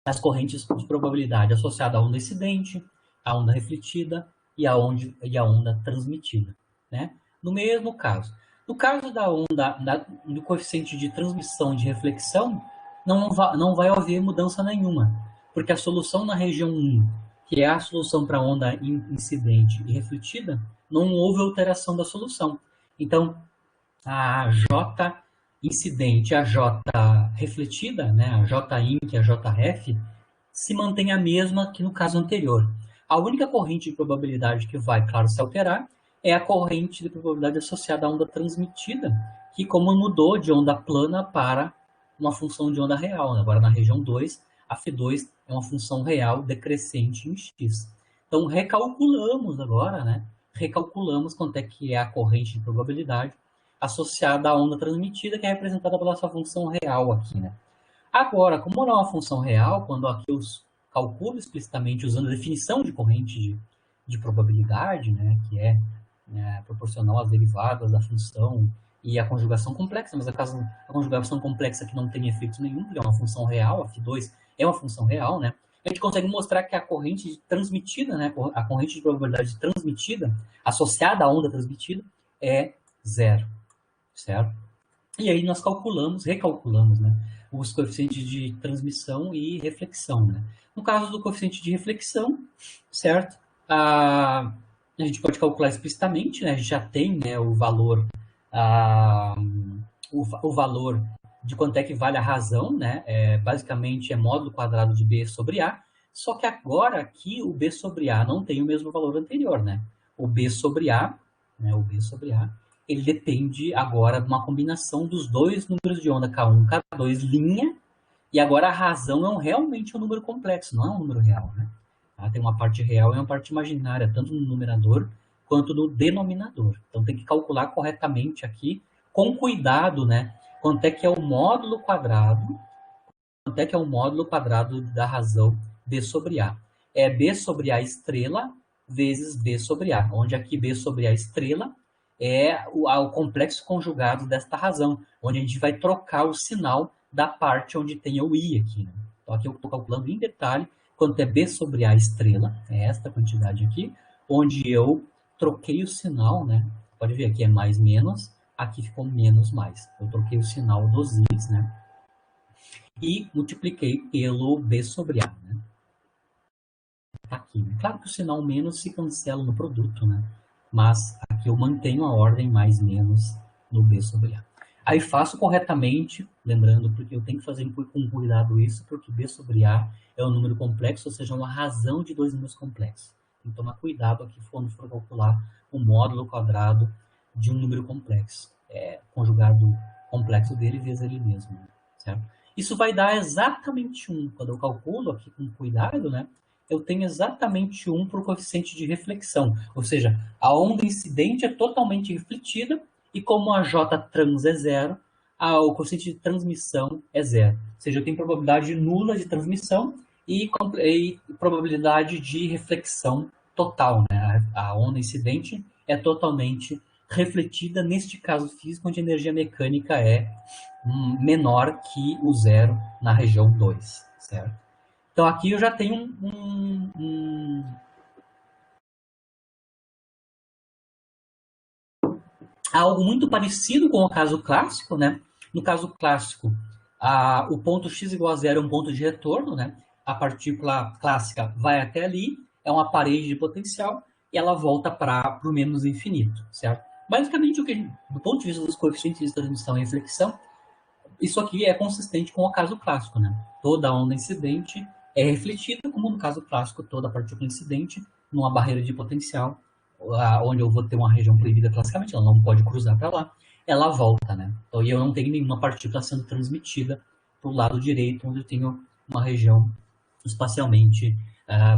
As correntes de probabilidade associada à onda incidente, à onda refletida e à onda transmitida, né? No mesmo caso. No caso da onda, do coeficiente de transmissão e de reflexão, não vai haver mudança nenhuma, porque a solução na região 1, que é a solução para a onda incidente e refletida, não houve alteração da solução. Então, a J incidente e a J refletida, né, a J-in e a J-ref, se mantém a mesma que no caso anterior. A única corrente de probabilidade que vai, claro, se alterar é a corrente de probabilidade associada à onda transmitida, que como mudou de onda plana para uma função de onda real. Agora, na região 2, a φ2 é uma função real decrescente em x. Então, recalculamos agora, né? Recalculamos quanto é que é a corrente de probabilidade associada à onda transmitida, que é representada pela essa função real aqui, né? Agora, como não é uma função real, quando aqui eu calculo explicitamente usando a definição de corrente de probabilidade, né, que é proporcional às derivadas da função e a conjugação complexa, mas caso a conjugação complexa que não tem efeito nenhum, porque é uma função real, a φ2 é uma função real, né? A gente consegue mostrar que a corrente transmitida, né, a corrente de probabilidade transmitida, associada à onda transmitida, é zero, certo? E aí nós recalculamos, né, os coeficientes de transmissão e reflexão, né? No caso do coeficiente de reflexão, certo? A gente pode calcular explicitamente, né? A gente já tem, né, o valor de quanto é que vale a razão, né? Basicamente é módulo quadrado de B sobre A, só que agora aqui o B sobre A não tem o mesmo valor anterior, né? O B sobre A, né, ele depende agora de uma combinação dos dois números de onda K1, K2 linha, e agora a razão realmente um número complexo, não é um número real, né? Tem uma parte real e uma parte imaginária, tanto no numerador quanto no denominador. Então tem que calcular corretamente aqui, com cuidado, né? Quanto é que é o módulo quadrado da razão B sobre A. É B sobre A estrela vezes B sobre A, onde aqui B sobre A estrela é o complexo conjugado desta razão, onde a gente vai trocar o sinal da parte onde tem o i aqui, né? Então aqui eu estou calculando em detalhe quanto é B sobre A estrela, é esta quantidade aqui, onde eu troquei o sinal, né? Pode ver aqui é mais menos, aqui ficou menos mais. Eu troquei o sinal dos i's, né? E multipliquei pelo B sobre A, né? Aqui, né? Claro que o sinal menos se cancela no produto, né? Mas aqui eu mantenho a ordem mais menos no B sobre A. Aí faço corretamente, lembrando, porque eu tenho que fazer com cuidado isso, porque B sobre A é um número complexo, ou seja, uma razão de dois números complexos. Tem que tomar cuidado aqui quando for calcular o módulo quadrado de um número complexo. Conjugado complexo dele vezes ele mesmo, né? Certo? Isso vai dar exatamente 1. Quando eu calculo aqui com cuidado, né? Eu tenho exatamente 1 para o coeficiente de reflexão. Ou seja, a onda incidente é totalmente refletida e como a J trans é zero, o coeficiente de transmissão é zero. Ou seja, eu tenho probabilidade nula de transmissão e probabilidade de reflexão total, né? A onda incidente é totalmente refletida, neste caso físico, onde a energia mecânica é menor que o zero na região 2, certo? Então aqui eu já tenho algo muito parecido com o caso clássico, né? No caso clássico, o ponto x igual a zero é um ponto de retorno, né? A partícula clássica vai até ali, é uma parede de potencial, e ela volta para o menos infinito, certo? Basicamente, do ponto de vista dos coeficientes de transmissão e reflexão, isso aqui é consistente com o caso clássico, né? Toda onda incidente é refletida, como no caso clássico, toda partícula incidente numa barreira de potencial, onde eu vou ter uma região proibida classicamente, ela não pode cruzar para lá, ela volta, né? Então, eu não tenho nenhuma partícula sendo transmitida para o lado direito, onde eu tenho uma região espacialmente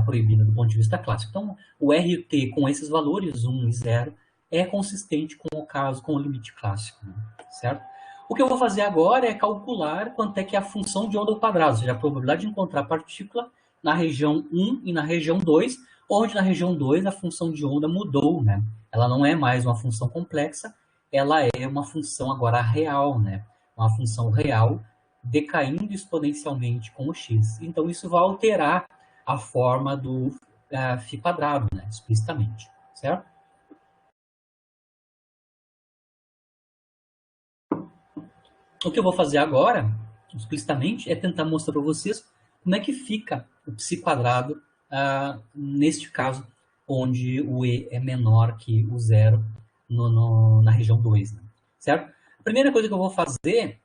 proibida do ponto de vista clássico. Então, o RT com esses valores, 1 e 0, é consistente com o limite clássico, né? Certo? O que eu vou fazer agora é calcular quanto é que é a função de onda ao quadrado, ou seja, a probabilidade de encontrar a partícula na região 1 e na região 2, onde na região 2 a função de onda mudou, né? Ela não é mais uma função complexa, ela é uma função agora real, né? Uma função real decaindo exponencialmente com o x. Então isso vai alterar a forma do φ quadrado, né? Explicitamente, certo? O que eu vou fazer agora, explicitamente, é tentar mostrar para vocês como é que fica o psi quadrado neste caso, onde o e é menor que o zero na região 2, né? Certo? A primeira coisa que eu vou fazer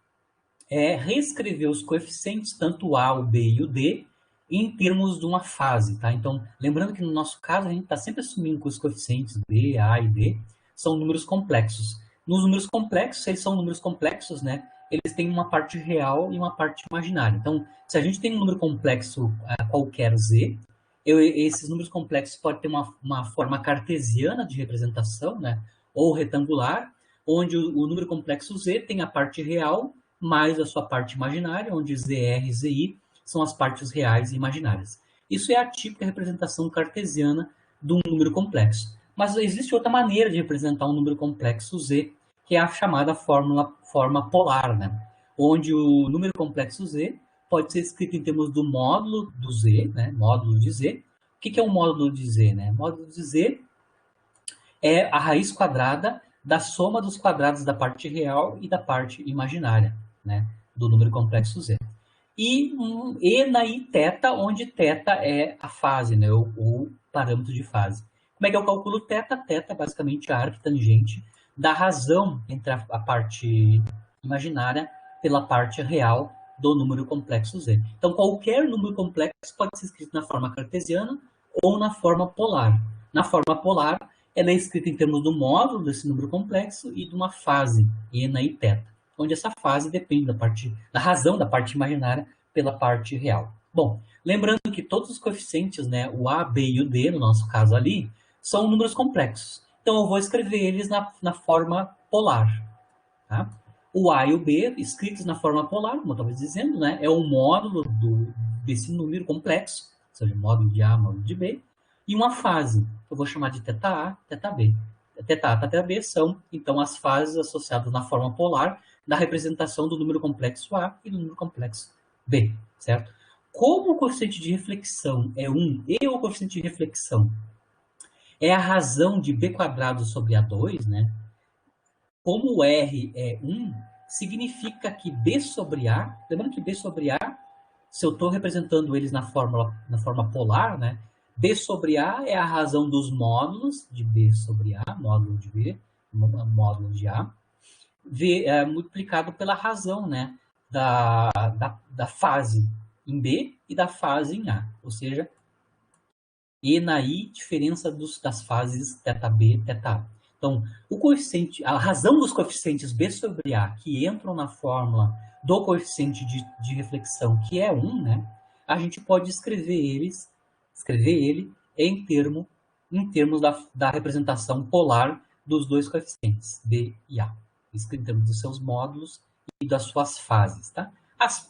é reescrever os coeficientes, tanto o a, o b e o d, em termos de uma fase, tá? Então, lembrando que no nosso caso, a gente está sempre assumindo que os coeficientes B, A e B são números complexos. Nos números complexos, eles são números complexos, né? Eles têm uma parte real e uma parte imaginária. Então, se a gente tem um número complexo qualquer Z, esses números complexos podem ter uma forma cartesiana de representação, né? Ou retangular, onde o número complexo Z tem a parte real mais a sua parte imaginária, onde ZR e ZI são as partes reais e imaginárias. Isso é a típica representação cartesiana de um número complexo. Mas existe outra maneira de representar um número complexo Z, que é a chamada forma polar, né? Onde o número complexo Z pode ser escrito em termos do módulo do Z, né? Módulo de Z. O que é um módulo de Z, né? Módulo de Z é a raiz quadrada da soma dos quadrados da parte real e da parte imaginária, né? Do número complexo Z. E na I θ, onde θ é a fase, né? O parâmetro de fase. Como é que eu calculo θ? Θ é basicamente a arctangente da razão entre a parte imaginária pela parte real do número complexo Z. Então, qualquer número complexo pode ser escrito na forma cartesiana ou na forma polar. Na forma polar, ela é escrita em termos do módulo desse número complexo e de uma fase, E na I θ, onde essa fase depende da razão da parte imaginária pela parte real. Bom, lembrando que todos os coeficientes, né, o A, B e o D, no nosso caso ali, são números complexos. Então, eu vou escrever eles na forma polar. Tá? O A e o B, escritos na forma polar, como eu estava dizendo, né, é o módulo desse número complexo, ou seja, módulo de A, módulo de B, e uma fase, que eu vou chamar de θA, θB. θA, θB são, então, as fases associadas na forma polar da representação do número complexo A e do número complexo B, certo? Como o coeficiente de reflexão é 1 e o coeficiente de reflexão é a razão de B quadrado sobre A2, né? Como o R é 1, significa que B sobre A, lembrando que B sobre A, se eu estou representando eles na forma polar, né? B sobre A é a razão dos módulos de B sobre A, módulo de B, módulo de A, multiplicado pela razão, né? Da fase em B e da fase em A, ou seja, E na I, diferença das fases θB, θA. Então, a razão dos coeficientes B sobre A que entram na fórmula do coeficiente de reflexão, que é 1, né? A gente pode escrever ele em termos da representação polar dos dois coeficientes, B e A. Escrito em termos dos seus módulos e das suas fases, tá?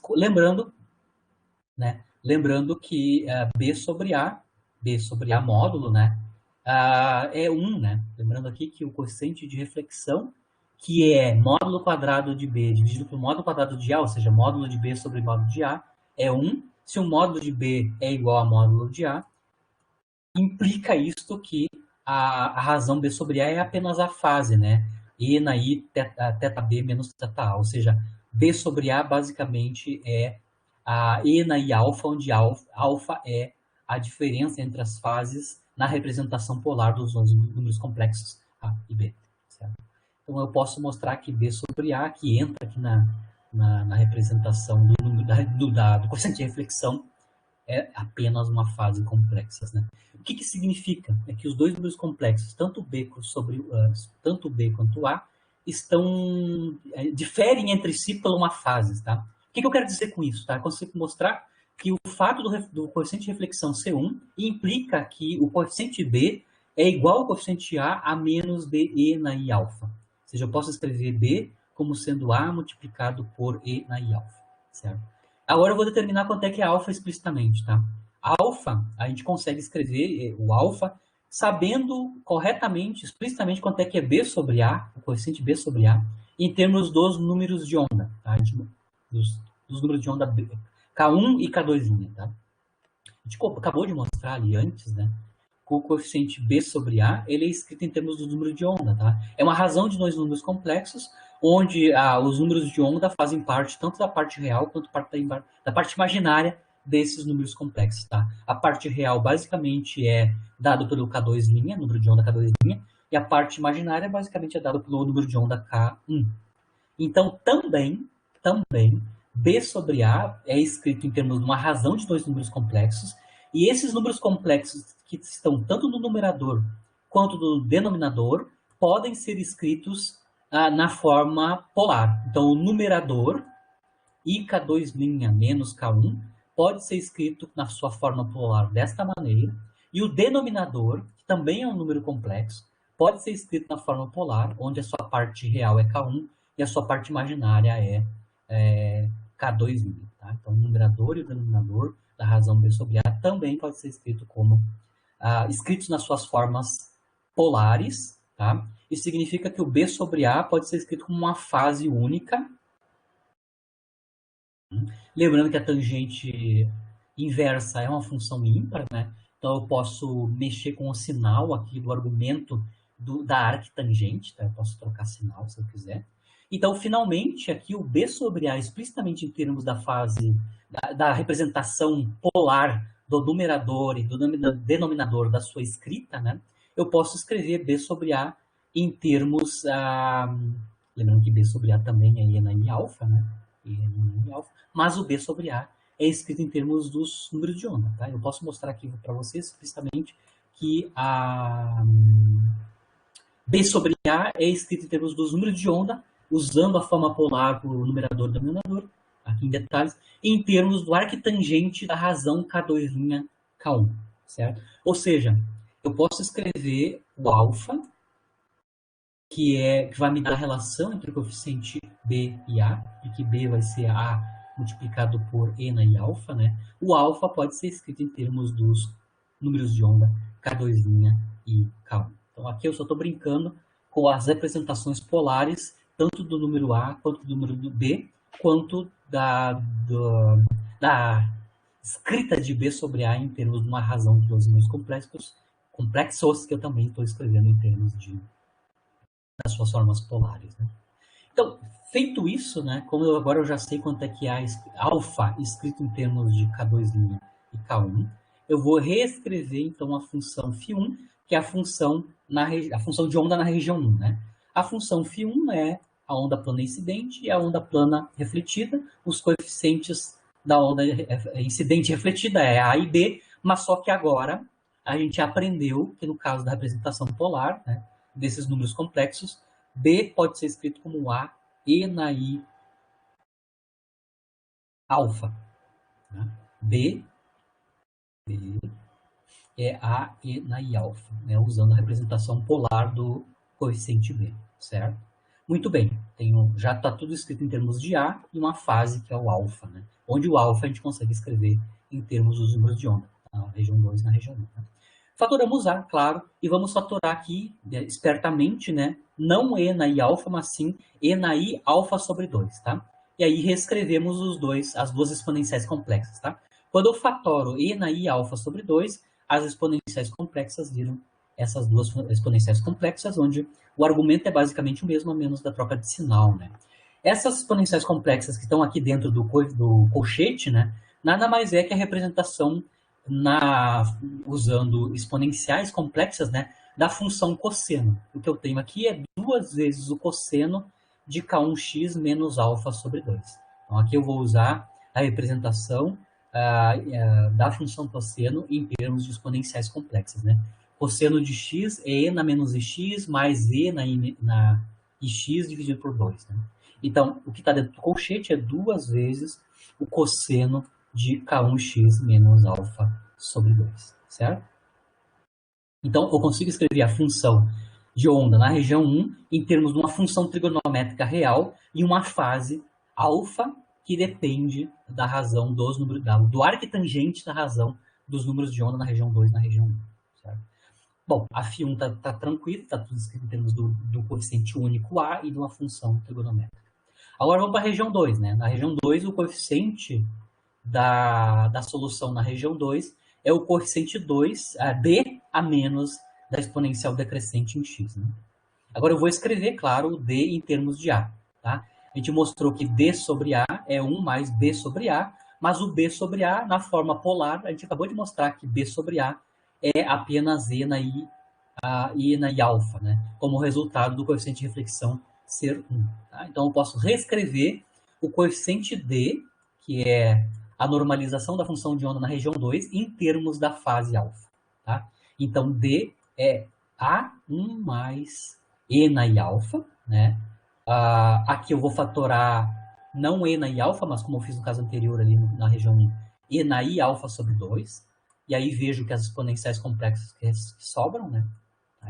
Lembrando que B sobre A módulo, né? É 1, né? Lembrando aqui que o coeficiente de reflexão, que é módulo quadrado de B dividido pelo módulo quadrado de A, ou seja, módulo de B sobre módulo de A, é 1. Se o módulo de B é igual a módulo de A, implica isto que a razão B sobre A é apenas a fase, né? E na I, θB menos θA, ou seja, B sobre A basicamente é a E na I alfa, onde alfa é a diferença entre as fases na representação polar dos números complexos A e B. Certo? Então, eu posso mostrar que B sobre A, que entra aqui na representação do coeficiente de reflexão, é apenas uma fase complexa. Né? O que significa? É que os dois números complexos, tanto B quanto A, diferem entre si por uma fase. Tá? O que eu quero dizer com isso? Tá? Eu consigo mostrar que o fato do coeficiente de reflexão ser 1 implica que o coeficiente B é igual ao coeficiente A menos BE na I alfa. Ou seja, eu posso escrever B como sendo A multiplicado por E na I alfa. Certo? Agora eu vou determinar quanto é que é alfa explicitamente. Tá? Alfa, a gente consegue escrever o alfa sabendo corretamente, explicitamente, quanto é que é B sobre A, o coeficiente B sobre A, em termos dos números de onda. Tá? Dos números de onda B. K1 e K2'. Tá? A gente acabou de mostrar ali antes, né? Que o coeficiente B sobre A ele é escrito em termos do número de onda. Tá? É uma razão de dois números complexos, onde os números de onda fazem parte tanto da parte real quanto da parte imaginária desses números complexos. Tá? A parte real basicamente é dada pelo K2', número de onda K2', e a parte imaginária basicamente é dada pelo número de onda K1. Então, também B sobre A é escrito em termos de uma razão de dois números complexos, e esses números complexos que estão tanto no numerador quanto no denominador podem ser escritos na forma polar. Então, o numerador, IK2' menos K1, pode ser escrito na sua forma polar desta maneira, e o denominador, que também é um número complexo, pode ser escrito na forma polar, onde a sua parte real é K1 e a sua parte imaginária é K2'. Tá? Então, o numerador e o denominador da razão B sobre A também pode ser escrito como escritos nas suas formas polares. Tá? Isso significa que o B sobre A pode ser escrito como uma fase única. Lembrando que a tangente inversa é uma função ímpar, né? Então eu posso mexer com o sinal aqui do argumento da arctangente, tá? Eu posso trocar sinal se eu quiser. Então, finalmente, aqui o B sobre A, explicitamente em termos da fase, da representação polar do numerador e do denominador da sua escrita, né? Eu posso escrever B sobre A em termos... lembrando que B sobre A também é ENA e alfa, né? Mas o B sobre A é escrito em termos dos números de onda. Tá? Eu posso mostrar aqui para vocês explicitamente que a B sobre A é escrito em termos dos números de onda, usando a forma polar para o numerador e denominador, aqui em detalhes, em termos do arctangente da razão K2' K1. Certo? Ou seja, eu posso escrever o alfa, que vai me dar a relação entre o coeficiente B e A, e que B vai ser A multiplicado por ENA e alfa, né? O alfa pode ser escrito em termos dos números de onda K2' e K1. Então, aqui eu só estou brincando com as representações polares, tanto do número A, quanto do número do B, quanto da escrita de B sobre A em termos de uma razão de dois números complexos, que eu também estou escrevendo em termos das suas formas polares. Né? Então, feito isso, né, como agora eu já sei quanto é que há alfa escrito em termos de K2' e K1, eu vou reescrever, então, a função φ1, que é a função de onda na região 1. Né? A função φ1 é a onda plana incidente e a onda plana refletida. Os coeficientes da onda incidente e refletida é A e B, mas só que agora a gente aprendeu que no caso da representação polar, né, desses números complexos, B pode ser escrito como A, E na I alfa. Né? B é A, E na I alfa, né? Usando a representação polar do coeficiente B, certo? Muito bem, já está tudo escrito em termos de A e uma fase que é o alfa, né? Onde o alfa a gente consegue escrever em termos dos números de onda, na região 2 e na região 1. Né? Fatoramos A, claro, e vamos fatorar aqui, espertamente, né? Não E na I alfa, mas sim E na I alfa sobre 2, tá? E aí reescrevemos as duas exponenciais complexas, tá? Quando eu fatoro E na I alfa sobre 2, as exponenciais complexas viram essas duas exponenciais complexas, onde o argumento é basicamente o mesmo, a menos da troca de sinal, né? Essas exponenciais complexas que estão aqui dentro do colchete, né? Nada mais é que a representação usando exponenciais complexas, né, da função cosseno. O que eu tenho aqui é 2 vezes o cosseno de K1x menos alfa sobre 2. Então, aqui eu vou usar a representação da função cosseno em termos de exponenciais complexas. Né? Cosseno de x é e na menos ix mais e na ix dividido por 2. Né? Então, o que está dentro do colchete é 2 vezes o cosseno de K1x menos alfa sobre 2, certo? Então, eu consigo escrever a função de onda na região 1 em termos de uma função trigonométrica real e uma fase alfa que depende da razão dos números, do arctangente da razão dos números de onda na região 2 e na região 1, certo? Bom, a φ1 está tranquilo, está tudo escrito em termos do coeficiente único A e de uma função trigonométrica. Agora vamos para a região 2, né? Na região 2, o coeficiente da solução na região 2 é o coeficiente 2, D a menos da exponencial decrescente em x. Né? Agora eu vou escrever, claro, o D em termos de A. Tá? A gente mostrou que D sobre A é 1 mais B sobre A, mas o B sobre A, na forma polar, a gente acabou de mostrar que B sobre A é apenas E na I alfa, né? Como resultado do coeficiente de reflexão ser 1. Tá? Então eu posso reescrever o coeficiente D, que é a normalização da função de onda na região 2, em termos da fase alfa. Tá? Então, D é A1 mais E na I alfa. Né? Aqui eu vou fatorar não E na I alfa, mas como eu fiz no caso anterior ali na região 1, E na I alfa sobre 2. E aí vejo que as exponenciais complexas que sobram, né?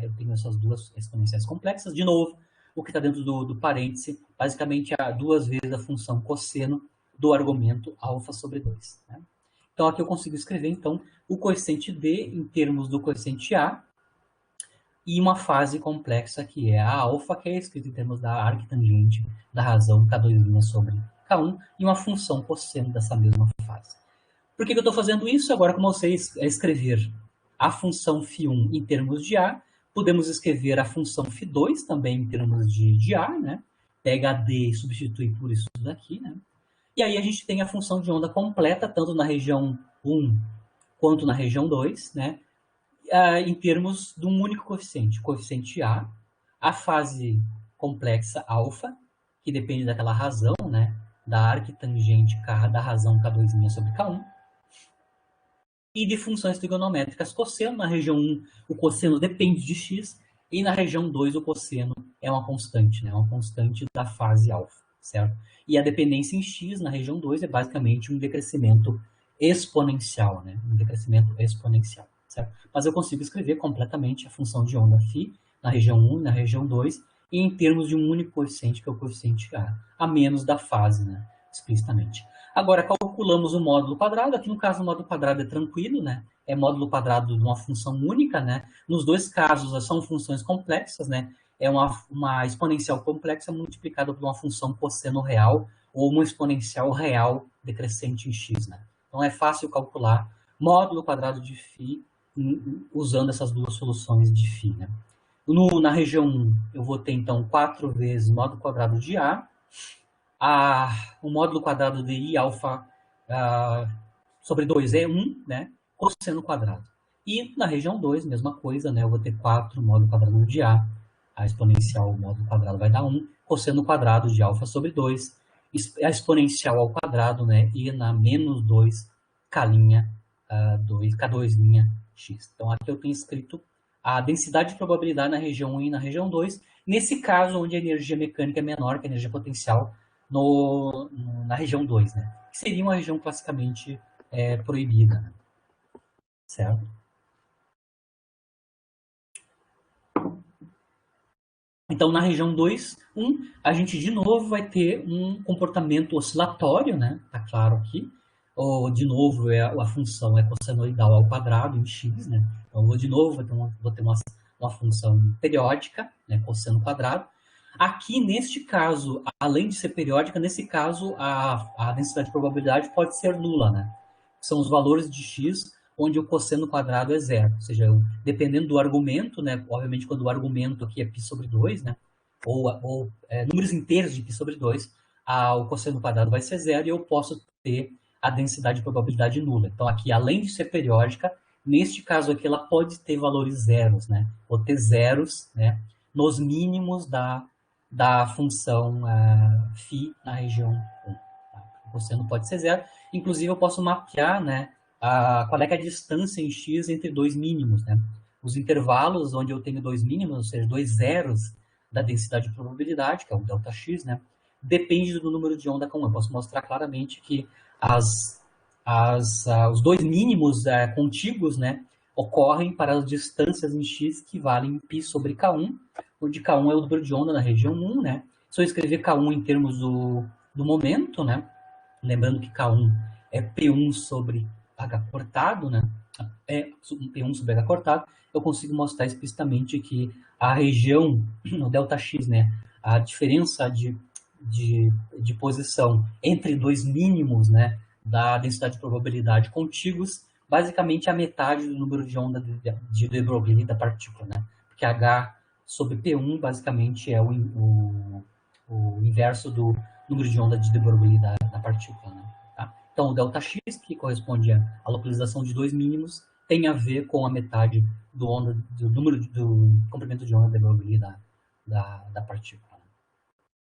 Eu tenho essas duas exponenciais complexas. De novo, o que está dentro do parêntese, basicamente é 2 vezes a função cosseno do argumento alfa sobre 2. Né? Então, aqui eu consigo escrever, então, o coeficiente D em termos do coeficiente A e uma fase complexa que é a alfa, que é escrita em termos da arctangente da razão K2' sobre K1 e uma função cosseno dessa mesma fase. Por que eu estou fazendo isso? Agora, como eu sei escrever a função φ1 em termos de A, podemos escrever a função φ2 também em termos de A, né? Pega a D e substitui por isso daqui, né? E aí a gente tem a função de onda completa, tanto na região 1 quanto na região 2, né? Em termos de um único coeficiente, coeficiente a fase complexa alfa, que depende daquela razão, né? Da arctangente da razão K2' sobre K1, e de funções trigonométricas cosseno. Na região 1, o cosseno depende de x, e na região 2, o cosseno é uma constante, né? Uma constante da fase alfa, certo? E a dependência em x, na região 2, é basicamente um decrescimento exponencial, né? Um decrescimento exponencial, certo? Mas eu consigo escrever completamente a função de onda φ na região 1 e na região 2, e em termos de um único coeficiente, que é o coeficiente a menos da fase, né? Explicitamente. Agora, calculamos o módulo quadrado. Aqui, no caso, o módulo quadrado é tranquilo, né? É módulo quadrado de uma função única, né? Nos dois casos, são funções complexas, né? É uma exponencial complexa multiplicada por uma função cosseno real ou uma exponencial real decrescente em x, né? Então, é fácil calcular módulo quadrado de φ usando essas duas soluções de φ, né? Na região 1, eu vou ter, então, 4 vezes módulo quadrado de A, o módulo quadrado de I alfa sobre 2 é 1, né? Cosseno quadrado. E na região 2, mesma coisa, né? Eu vou ter 4 módulo quadrado de A, a exponencial módulo quadrado vai dar 1, cosseno quadrado de alfa sobre 2, a exponencial ao quadrado, né? E na menos 2, K', 2, K2' x. Então, aqui eu tenho escrito a densidade de probabilidade na região 1 e na região 2, nesse caso onde a energia mecânica é menor que a energia potencial, na região 2, né? Que seria uma região classicamente proibida, né? Certo? Então, na região 2, 1, a gente de novo vai ter um comportamento oscilatório, né? Tá claro aqui. De novo, a função é cossenoidal ao quadrado em x, né? Então, de novo, vou ter uma função periódica, né? Cosseno quadrado. Aqui, neste caso, além de ser periódica, nesse caso, a densidade de probabilidade pode ser nula, né? São os valores de x onde o cosseno quadrado é zero. Ou seja, dependendo do argumento, né? Obviamente, quando o argumento aqui é π sobre 2, né? Ou números inteiros de π sobre 2, o cosseno quadrado vai ser zero e eu posso ter a densidade de probabilidade nula. Então, aqui, além de ser periódica, neste caso aqui, ela pode ter valores zeros, né? Vou ter zeros, né? Nos mínimos da função φ na região 1. Tá? O cosseno pode ser zero. Inclusive, eu posso mapear, né, qual é, a distância em x entre dois mínimos. Né? Os intervalos onde eu tenho dois mínimos, ou seja, dois zeros da densidade de probabilidade, que é o ΔX, né, depende do número de onda com 1. Eu posso mostrar claramente que os dois mínimos contíguos, né, ocorrem para as distâncias em x que valem π sobre K1, onde K1 é o número de onda na região 1, né? Se eu escrever K1 em termos do momento, né? Lembrando que K1 é P1 sobre H cortado, né? É P1 sobre H cortado, eu consigo mostrar explicitamente que a região, no ΔX, né? A diferença de posição entre dois mínimos, né? Da densidade de probabilidade contíguos, basicamente a metade do número de onda de de da partícula, né? Porque H sobre P1 basicamente é o inverso do número de onda de de Broglie da partícula, né? Tá? Então, o ΔX, que corresponde à localização de dois mínimos, tem a ver com a metade do número do comprimento de onda de Broglie da partícula, né?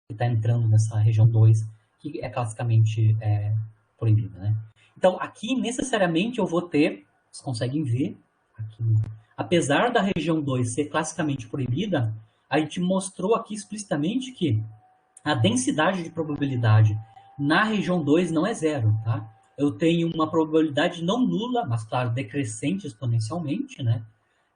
Que está entrando nessa região 2, que é classicamente proibida, né? Então, aqui, necessariamente, eu vou ter, vocês conseguem ver, aqui, apesar da região 2 ser classicamente proibida, a gente mostrou aqui explicitamente que a densidade de probabilidade na região 2 não é zero, tá? Eu tenho uma probabilidade não nula, mas, claro, decrescente exponencialmente, né?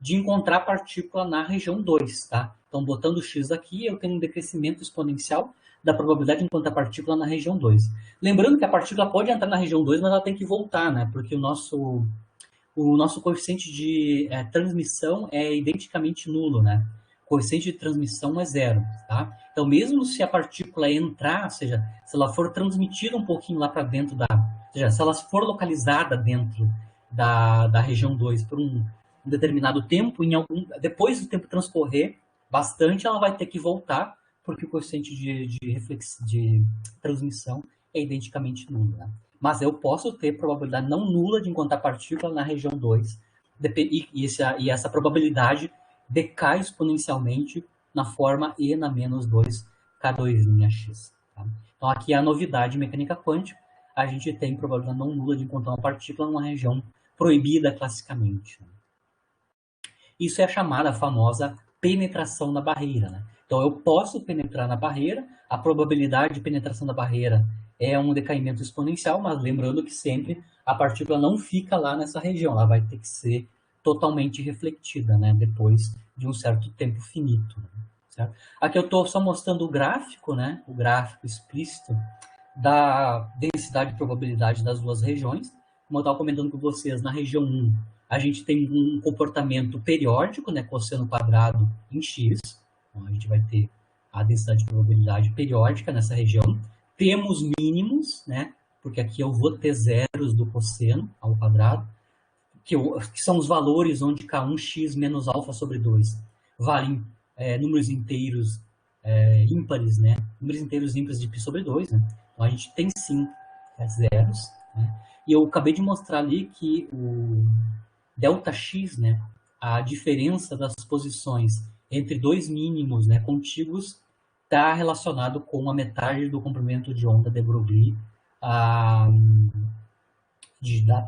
De encontrar partícula na região 2, tá? Então, botando o x aqui, eu tenho um decrescimento exponencial da probabilidade de encontrar partícula na região 2. Lembrando que a partícula pode entrar na região 2, mas ela tem que voltar, né? Porque o nosso coeficiente de transmissão é identicamente nulo, né? O coeficiente de transmissão é zero, tá? Então, mesmo se a partícula entrar, ou seja, se ela for transmitida um pouquinho lá para dentro ou seja, se ela for localizada dentro da região 2 por um determinado tempo, depois do tempo transcorrer bastante, ela vai ter que voltar, porque o coeficiente de transmissão é identicamente nulo, né? Mas eu posso ter probabilidade não nula de encontrar partícula na região 2, e essa probabilidade decai exponencialmente na forma e na menos 2 K2'x. Tá? Então, aqui é a novidade em mecânica quântica, a gente tem probabilidade não nula de encontrar uma partícula numa região proibida classicamente. Isso é a chamada famosa penetração na barreira, né? Então, eu posso penetrar na barreira, a probabilidade de penetração da barreira é um decaimento exponencial, mas lembrando que sempre a partícula não fica lá nessa região, ela vai ter que ser totalmente refletida, né? Depois de um certo tempo finito. Certo? Aqui eu estou só mostrando o gráfico, né? O gráfico explícito da densidade e probabilidade das duas regiões. Como eu estava comentando com vocês, na região 1, a gente tem um comportamento periódico, né, cosseno quadrado em x. Então, a gente vai ter a densidade de probabilidade periódica nessa região. Temos mínimos, né, porque aqui eu vou ter zeros do cosseno ao quadrado, que são os valores onde K1x menos alfa sobre 2 valem números inteiros ímpares, né? Números inteiros ímpares de π sobre 2, né? Então, a gente tem sim zeros, né? E eu acabei de mostrar ali que o ΔX, né, a diferença das posições entre dois mínimos, né, contíguos, está relacionado com a metade do comprimento de onda de Broglie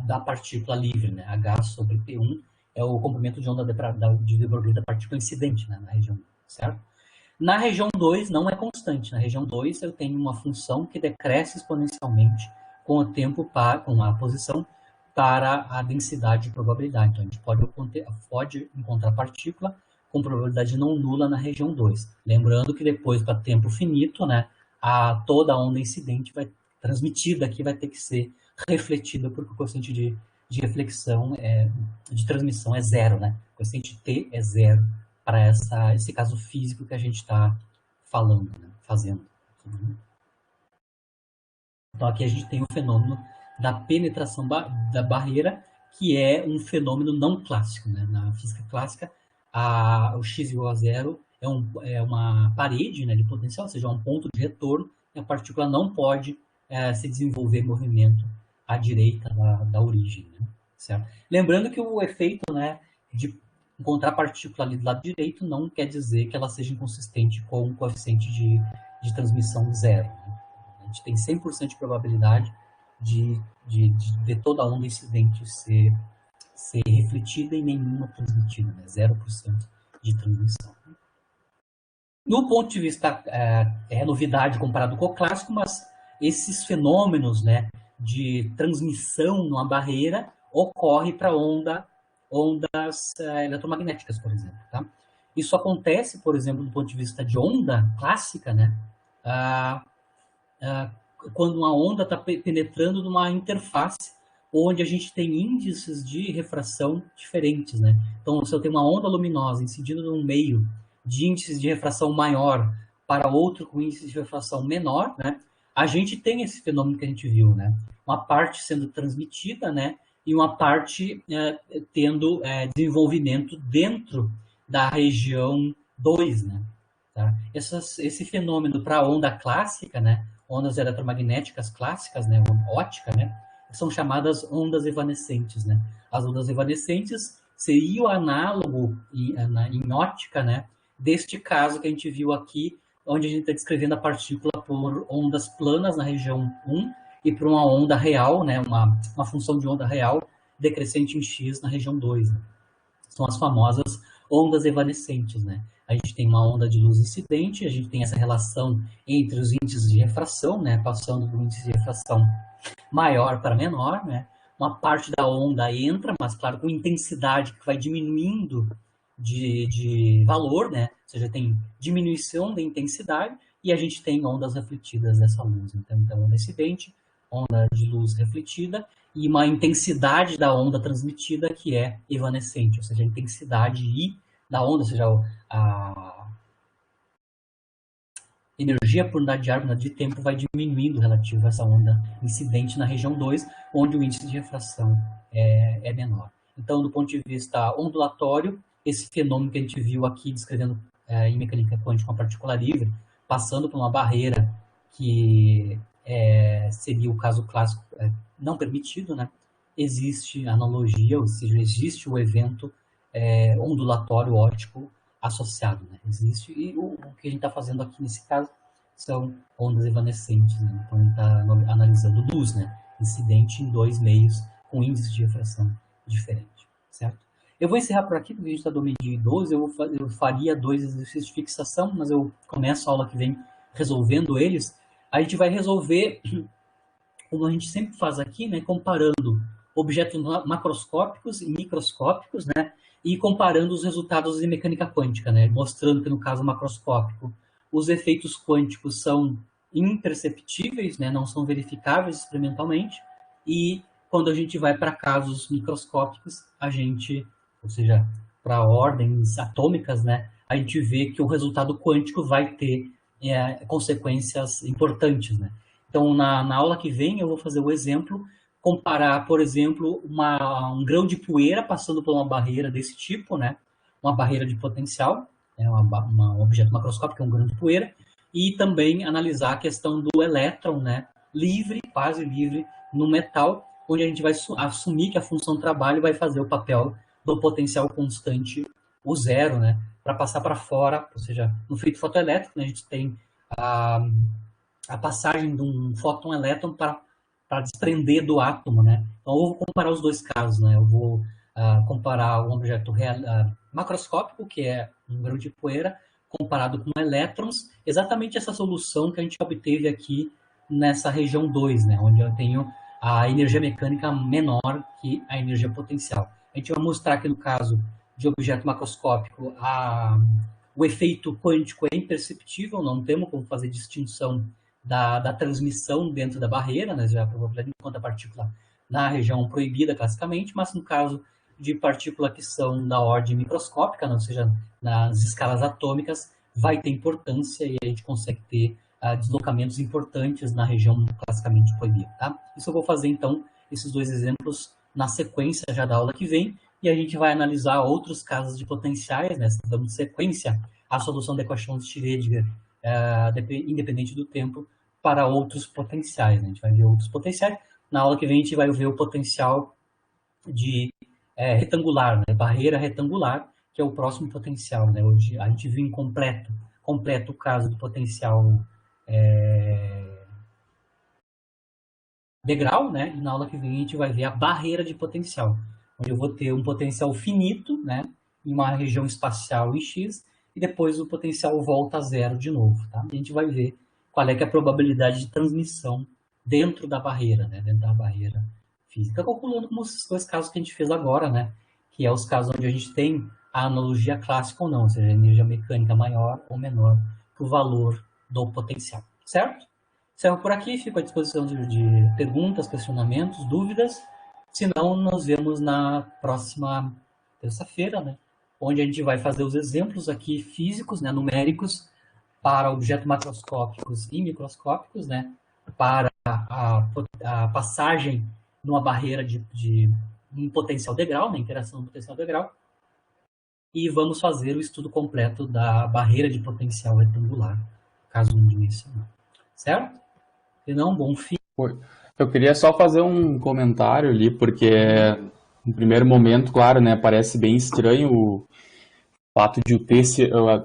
da partícula livre, né, H sobre P1 é o comprimento de onda de Broglie da partícula incidente, né, na região 1, certo? Na região 2 não é constante. Na região 2 eu tenho uma função que decresce exponencialmente com o tempo, com a posição para a densidade de probabilidade. Então, a gente pode encontrar partícula com probabilidade não nula na região 2. Lembrando que depois, para tempo finito, né, toda a onda incidente transmitida aqui vai ter que ser refletida, porque o coeficiente de reflexão, de transmissão é zero, né? O coeficiente T é zero para esse caso físico que a gente está falando, né? Fazendo. Então, aqui a gente tem o fenômeno da penetração da barreira, que é um fenômeno não clássico, né? Na física clássica, o x igual a zero é uma parede, né, de potencial, ou seja, um ponto de retorno, e a partícula não pode se desenvolver movimento à direita da origem, né? Certo? Lembrando que o efeito, né, de encontrar partícula ali do lado direito não quer dizer que ela seja inconsistente com o coeficiente de transmissão zero, né? A gente tem 100% de probabilidade de toda a onda incidente ser refletida e nenhuma transmitida, né? 0% de transmissão. No ponto de vista, é novidade comparado com o clássico, mas esses fenômenos, né, de transmissão numa barreira ocorre para ondas eletromagnéticas, por exemplo. Tá? Isso acontece, por exemplo, do ponto de vista de onda clássica, né, quando uma onda está penetrando numa interface onde a gente tem índices de refração diferentes, né? Então, se eu tenho uma onda luminosa incidindo num meio de índices de refração maior para outro com índice de refração menor, né? A gente tem esse fenômeno que a gente viu, né? Uma parte sendo transmitida, né? E uma parte tendo desenvolvimento dentro da região 2, né? Tá? Esse fenômeno para a onda clássica, né? Ondas eletromagnéticas clássicas, né? Ótica, né? São chamadas ondas evanescentes, né? As ondas evanescentes seriam análogo em ótica, né? Deste caso que a gente viu aqui onde a gente está descrevendo a partícula por ondas planas na região 1 e por uma onda real, né, uma função de onda real decrescente em x na região 2. Né? São as famosas ondas evanescentes. Né? A gente tem uma onda de luz incidente, a gente tem essa relação entre os índices de refração, né, passando do índice de refração maior para menor, né? Uma parte da onda entra, mas claro, com intensidade que vai diminuindo de valor, né? Ou seja, tem diminuição da intensidade e a gente tem ondas refletidas dessa luz. Então, onda incidente, onda de luz refletida e uma intensidade da onda transmitida que é evanescente, ou seja, a intensidade I da onda, ou seja, a energia por unidade de árvore, de tempo, vai diminuindo relativo a essa onda incidente na região 2, onde o índice de refração é menor. Então, do ponto de vista ondulatório, esse fenômeno que a gente viu aqui descrevendo em mecânica quântica uma partícula livre, passando por uma barreira que seria o caso clássico não permitido, né? Existe analogia, ou seja, existe o evento ondulatório óptico associado, né? Existe, e o que a gente está fazendo aqui nesse caso são ondas evanescentes, né? Então a gente está analisando luz, né? Incidente em dois meios com índice de refração diferente, certo? Eu vou encerrar por aqui, porque a gente está no meio-dia 12, eu faria 2 exercícios de fixação, mas eu começo a aula que vem resolvendo eles. A gente vai resolver, como a gente sempre faz aqui, né? Comparando objetos macroscópicos e microscópicos, né? E comparando os resultados de mecânica quântica, né? Mostrando que no caso macroscópico os efeitos quânticos são imperceptíveis, né? Não são verificáveis experimentalmente, e quando a gente vai para casos microscópicos, ou seja, para ordens atômicas, né? A gente vê que o resultado quântico vai ter consequências importantes, né? Então, na aula que vem, eu vou fazer o exemplo, comparar, por exemplo, um grão de poeira passando por uma barreira desse tipo, né? Uma barreira de potencial, um objeto macroscópico, que é um grão de poeira, e também analisar a questão do elétron, né? Livre, quase livre, no metal, onde a gente vai assumir que a função trabalho vai fazer o papel do potencial constante, o zero, né? Para passar para fora, ou seja, no efeito fotoelétrico, né, a gente tem a passagem de um fóton-elétron para desprender do átomo, né? Então, eu vou comparar os dois casos, né? Eu vou comparar um objeto macroscópico, que é um grão de poeira, comparado com elétrons, exatamente essa solução que a gente obteve aqui nessa região 2, né? Onde eu tenho a energia mecânica menor que a energia potencial. A gente vai mostrar que no caso de objeto macroscópico, o efeito quântico é imperceptível, não temos como fazer distinção da transmissão dentro da barreira, né, já a probabilidade enquanto a partícula na região proibida classicamente, mas no caso de partículas que são da ordem microscópica, né, ou seja, nas escalas atômicas, vai ter importância e a gente consegue ter deslocamentos importantes na região classicamente proibida. Tá? Isso eu vou fazer, então, esses dois exemplos na sequência já da aula que vem, e a gente vai analisar outros casos de potenciais, né, dando sequência à solução da equação de Schrödinger, independente do tempo, para outros potenciais. Né? A gente vai ver outros potenciais. Na aula que vem, a gente vai ver o potencial de retangular, né? Barreira retangular, que é o próximo potencial. Né? Hoje a gente viu completo o caso do potencial degrau, né? E na aula que vem a gente vai ver a barreira de potencial, onde eu vou ter um potencial finito, né? Em uma região espacial em X, e depois o potencial volta a zero de novo, tá? E a gente vai ver qual é que é a probabilidade de transmissão dentro da barreira, né? Dentro da barreira física, calculando como esses dois casos que a gente fez agora, né? Que é os casos onde a gente tem a analogia clássica ou não, ou seja, a energia mecânica maior ou menor que o valor do potencial, certo? Encerro por aqui, fico à disposição de perguntas, questionamentos, dúvidas. Se não, nos vemos na próxima terça-feira, né? Onde a gente vai fazer os exemplos aqui físicos, né, numéricos, para objetos macroscópicos e microscópicos, né? Para a passagem numa barreira de um potencial degrau, né? Interação do potencial degrau. E vamos fazer o estudo completo da barreira de potencial retangular, caso unidimensional. Certo? Se não, bom fim. Eu queria só fazer um comentário ali, porque no primeiro momento, claro, né, parece bem estranho fato de o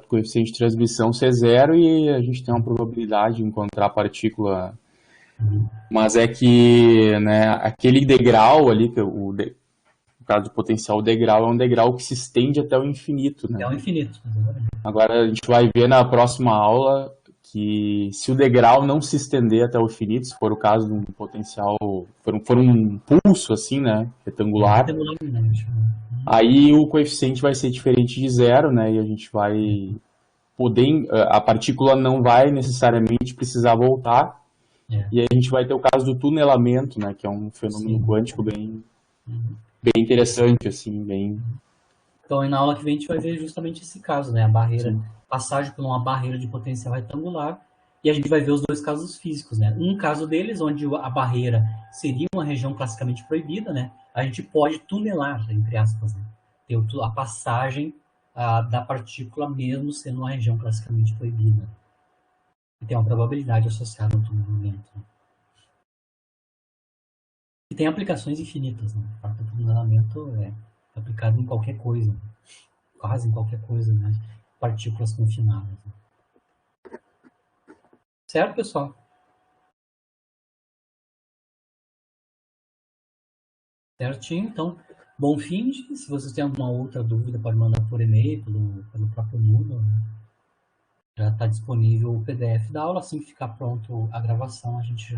coeficiente de transmissão ser zero e a gente tem uma probabilidade de encontrar partícula, mas é que, né, aquele degrau ali, no caso do potencial degrau, é um degrau que se estende até o infinito, né? É o infinito, exatamente. Agora a gente vai ver na próxima aula que se o degrau não se estender até o infinito, se for o caso de um potencial, for um pulso assim, né, retangular, Retangularmente. aí o coeficiente vai ser diferente de zero, né, e a gente vai poder, a partícula não vai necessariamente precisar voltar, e aí a gente vai ter o caso do tunelamento, né, que é um fenômeno quântico bem interessante, assim, bem... Então, na aula que vem, a gente vai ver justamente esse caso, né? A barreira, Sim. passagem por uma barreira de potencial retangular, e a gente vai ver os dois casos físicos, né? Um caso deles, onde a barreira seria uma região classicamente proibida, né? A gente pode tunelar, entre aspas, né? Ter a passagem da partícula mesmo sendo uma região classicamente proibida. E tem uma probabilidade associada ao tunelamento. Né? E tem aplicações infinitas, né? O tunelamento é aplicado em qualquer coisa. Quase em qualquer coisa, né? Partículas confinadas. Certo, pessoal? Certinho. Então, bom fim. Se vocês têm alguma outra dúvida, pode mandar por e-mail, pelo próprio Moodle. Né? Já está disponível o PDF da aula. Assim que ficar pronto a gravação, a gente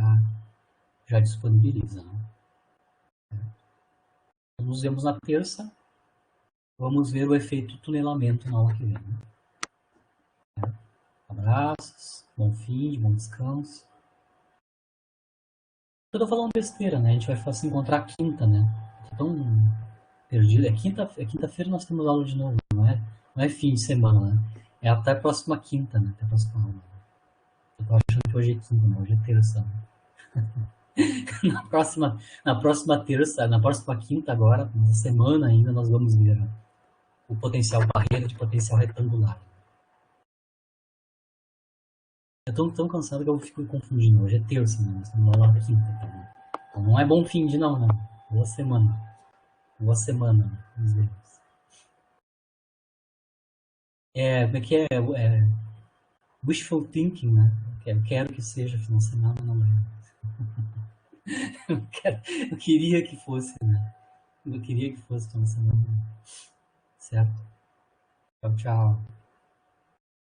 já disponibiliza. Né? Nos vemos na terça. Vamos ver o efeito tunelamento na aula que vem. Né? Abraços, bom fim, bom descanso. Eu tô falando besteira, né? A gente vai se encontrar quinta, né? Tô tão perdido. Quinta-feira nós temos aula de novo, não é fim de semana, né? É até a próxima quinta, né? Até a próxima aula. Eu tô achando que hoje é quinta, não, hoje é terça. Né? na próxima terça, na próxima quinta agora, na semana ainda, nós vamos ver o potencial barreira de potencial retangular. Eu tô tão cansado que eu fico confundindo. Hoje é terça, né? Nós estamos lá na quinta. Tá? Então não é bom fim de não, né? Boa semana. Boa semana. Nos vemos. Como é que é? Wishful thinking, né? Eu quero que seja final de semana, não é. Eu queria que fosse, né? Eu queria que fosse final de semana. Certo? Tchau, tchau.